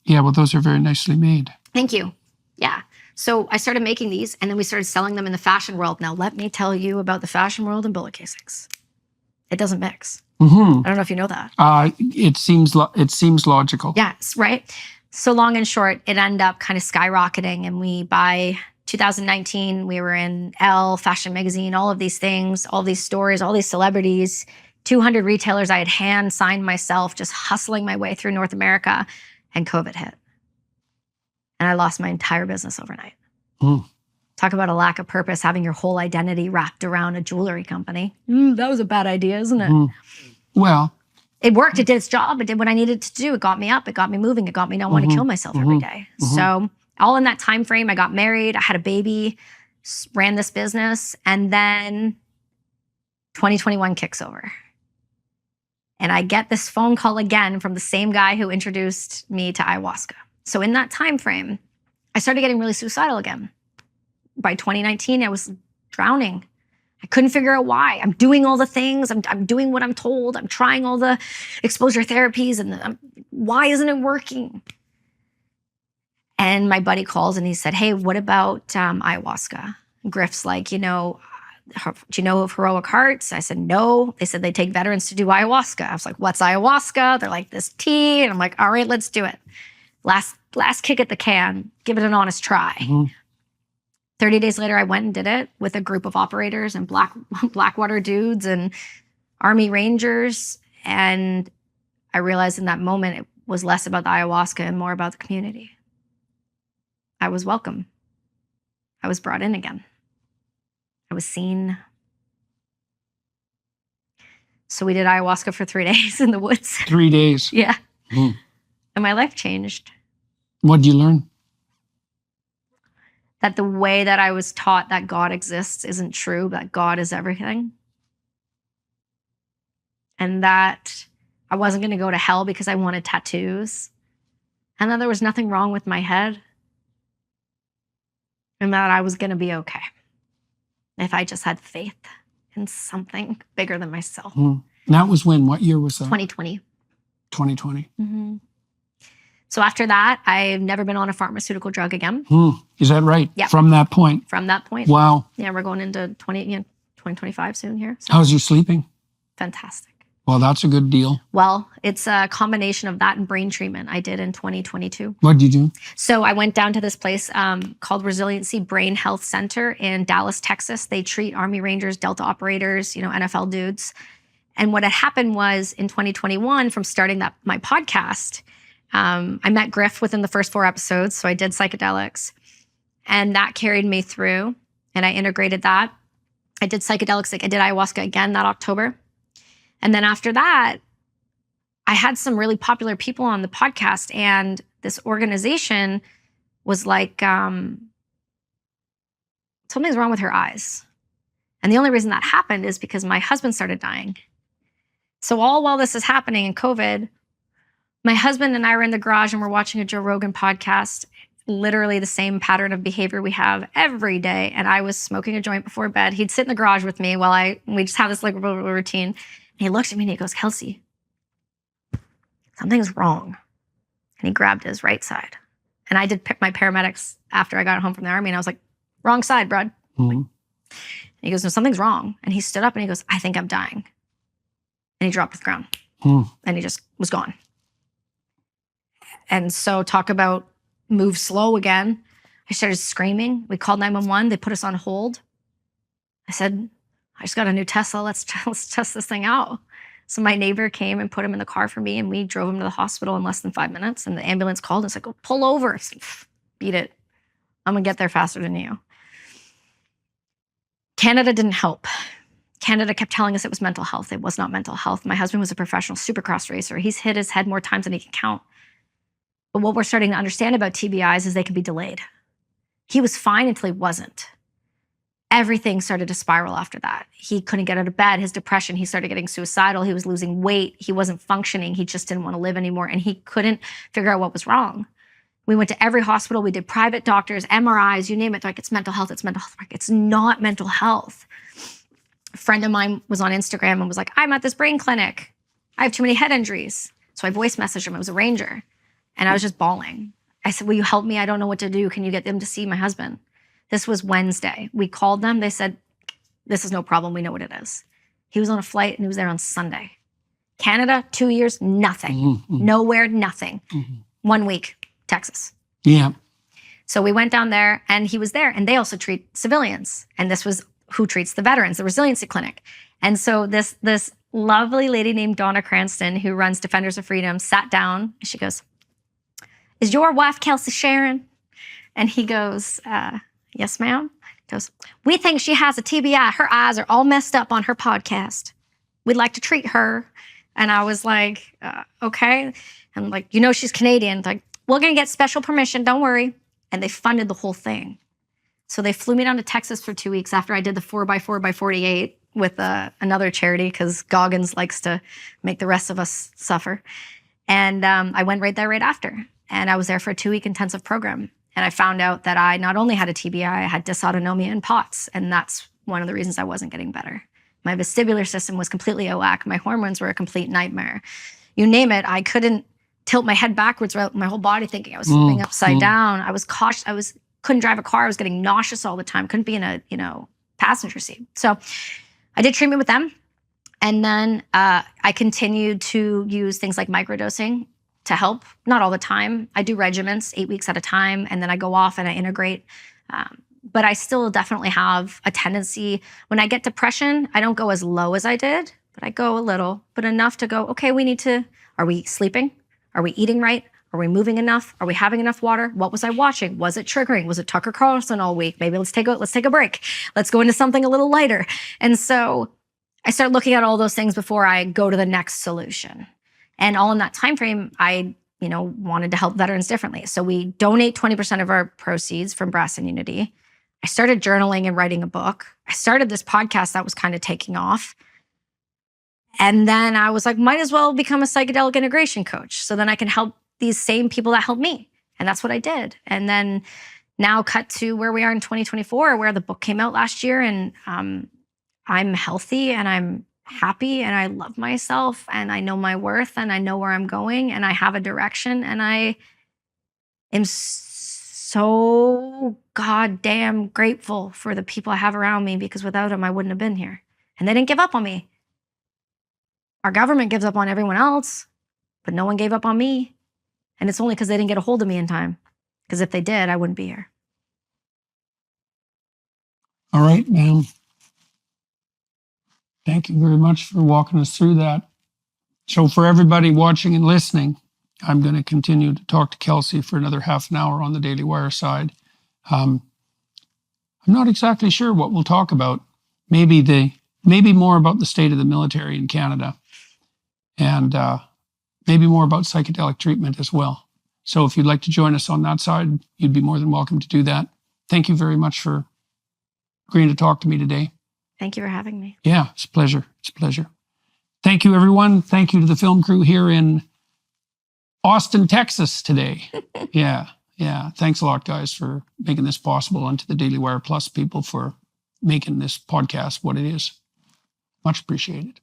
Yeah, well, those are very nicely made. Thank you. Yeah. So I started making these, and then we started selling them in the fashion world. Now, let me tell you about the fashion world and bullet casings. It doesn't mix. I don't know if you know that. It seems logical. Yes, right? So long and short, it ended up kind of skyrocketing, and by 2019, we were in Elle, Fashion Magazine, all of these things, all these stories, all these celebrities, 200 retailers I had hand signed myself, just hustling my way through North America, and COVID hit. And I lost my entire business overnight. Talk about a lack of purpose, having your whole identity wrapped around a jewelry company. That was a bad idea, isn't it? Well, it worked. It did its job. It did what I needed to do. It got me up. It got me moving. It got me not wanting to kill myself every day. So all in that time frame, I got married. I had a baby, ran this business. And then 2021 kicks over. And I get this phone call again from the same guy who introduced me to ayahuasca. So in that time frame, I started getting really suicidal again. By 2019, I was drowning. I couldn't figure out why. I'm doing all the things. I'm doing what I'm told. I'm trying all the exposure therapies, and why isn't it working? And my buddy calls and he said, hey, what about ayahuasca? Griff's like, do you know of Heroic Hearts? I said, no. They said they take veterans to do ayahuasca. I was like, what's ayahuasca? They're like, this tea. And I'm like, all right, let's do it. Last kick at the can, give it an honest try. 30 days later, I went and did it with a group of operators and Blackwater dudes and Army Rangers. And I realized in that moment, it was less about the ayahuasca and more about the community. I was welcome. I was brought in again. I was seen. So we did ayahuasca for 3 days in the woods. 3 days. Yeah. And my life changed. What did you learn? That the way that I was taught that God exists isn't true, that God is everything. And that I wasn't going to go to hell because I wanted tattoos. And that there was nothing wrong with my head. And that I was going to be okay if I just had faith in something bigger than myself. That was when? What year was that? 2020. 2020. So after that, I've never been on a pharmaceutical drug again. Is that right? Yeah. From that point? From that point. Wow. Yeah, we're going into 2025 soon here. So. How's your sleeping? Fantastic. Well, that's a good deal. Well, it's a combination of that and brain treatment I did in 2022. What did you do? So I went down to this place called Resiliency Brain Health Center in Dallas, Texas. They treat Army Rangers, Delta operators, NFL dudes. And what had happened was in 2021, from starting my podcast, I met Griff within the first 4 episodes. So I did psychedelics, and that carried me through, and I integrated that. I did psychedelics, I did ayahuasca again that October. And then after that, I had some really popular people on the podcast, and this organization was like, something's wrong with her eyes. And the only reason that happened is because my husband started dying. So all while this is happening in COVID, my husband and I were in the garage and we're watching a Joe Rogan podcast, literally the same pattern of behavior we have every day. And I was smoking a joint before bed. He'd sit in the garage with me while we just have this like routine. And he looks at me and he goes, "Kelsi, something's wrong." And he grabbed his right side. And I did pick my paramedics after I got home from the Army. And I was like, "Wrong side, bud." Mm-hmm. And he goes, "No, something's wrong." And he stood up and he goes, "I think I'm dying." And he dropped to the ground. And he just was gone. And so talk about move slow again. I started screaming. We called 911. They put us on hold. I said, "I just got a new Tesla. Let's test this thing out." So my neighbor came and put him in the car for me, and we drove him to the hospital in less than 5 minutes. And the ambulance called and said, "Go pull over." I said, "Beat it. I'm going to get there faster than you." Canada didn't help. Canada kept telling us it was mental health. It was not mental health. My husband was a professional supercross racer. He's hit his head more times than he can count. But what we're starting to understand about TBIs is they can be delayed. He was fine until he wasn't. Everything started to spiral after that. He couldn't get out of bed. His depression, he started getting suicidal. He was losing weight. He wasn't functioning. He just didn't want to live anymore. And he couldn't figure out what was wrong. We went to every hospital. We did private doctors, MRIs, you name it. They're like, "It's mental health. It's mental health." Like, it's not mental health. A friend of mine was on Instagram and was like, "I'm at this brain clinic. I have too many head injuries." So I voice messaged him. It was a ranger. And I was just bawling. I said, "Will you help me? I don't know what to do. Can you get them to see my husband?" This was Wednesday. We called them. They said, "This is no problem. We know what it is." He was on a flight and he was there on Sunday. Canada, 2 years, nothing. Mm-hmm. Nowhere, nothing. Mm-hmm. 1 week, Texas. Yeah. So we went down there and he was there. And they also treat civilians. And this was who treats the veterans, the Resiliency Clinic. And so this lovely lady named Donna Cranston, who runs Defenders of Freedom, sat down and she goes, "Is your wife Kelsi Sheren?" And he goes, "Yes, ma'am." He goes, "We think she has a TBI. Her eyes are all messed up on her podcast. We'd like to treat her." And I was like, "Okay." And like, she's Canadian. Like, "We're going to get special permission. Don't worry." And they funded the whole thing. So they flew me down to Texas for 2 weeks after I did the 4x4x48 with another charity, because Goggins likes to make the rest of us suffer. And I went right there right after. And I was there for a 2-week intensive program. And I found out that I not only had a TBI, I had dysautonomia and POTS. And that's one of the reasons I wasn't getting better. My vestibular system was completely out of whack. My hormones were a complete nightmare. You name it, I couldn't tilt my head backwards throughout my whole body, thinking I was sleeping upside down. I was cautious. Couldn't drive a car. I was getting nauseous all the time. Couldn't be in a, passenger seat. So I did treatment with them. And then I continued to use things like microdosing to help. Not all the time. I do regimens 8 weeks at a time. And then I go off and I integrate. But I still definitely have a tendency. When I get depression, I don't go as low as I did, but I go a little, but enough to go, okay, are we sleeping? Are we eating right? Are we moving enough? Are we having enough water? What was I watching? Was it triggering? Was it Tucker Carlson all week? Maybe let's take a break. Let's go into something a little lighter. And so I start looking at all those things before I go to the next solution. And all in that time frame, I wanted to help veterans differently. So we donate 20% of our proceeds from Brass and Unity. I started journaling and writing a book. I started this podcast that was kind of taking off. And then I was like, might as well become a psychedelic integration coach. So then I can help these same people that helped me. And that's what I did. And then now cut to where we are in 2024, where the book came out last year. And I'm healthy and I'm happy and I love myself and I know my worth and I know where I'm going and I have a direction. And I am so goddamn grateful for the people I have around me, because without them, I wouldn't have been here. And they didn't give up on me. Our government gives up on everyone else, but no one gave up on me. And it's only because they didn't get a hold of me in time. Because if they did, I wouldn't be here. All right, ma'am. Thank you very much for walking us through that. So for everybody watching and listening, I'm going to continue to talk to Kelsi for another half an hour on the Daily Wire side. I'm not exactly sure what we'll talk about. Maybe more about the state of the military in Canada, and maybe more about psychedelic treatment as well. So if you'd like to join us on that side, you'd be more than welcome to do that. Thank you very much for agreeing to talk to me today. Thank you for having me. Yeah, it's a pleasure. It's a pleasure. Thank you, everyone. Thank you to the film crew here in Austin, Texas today. Yeah. Thanks a lot, guys, for making this possible, and to the Daily Wire Plus people for making this podcast what it is. Much appreciated.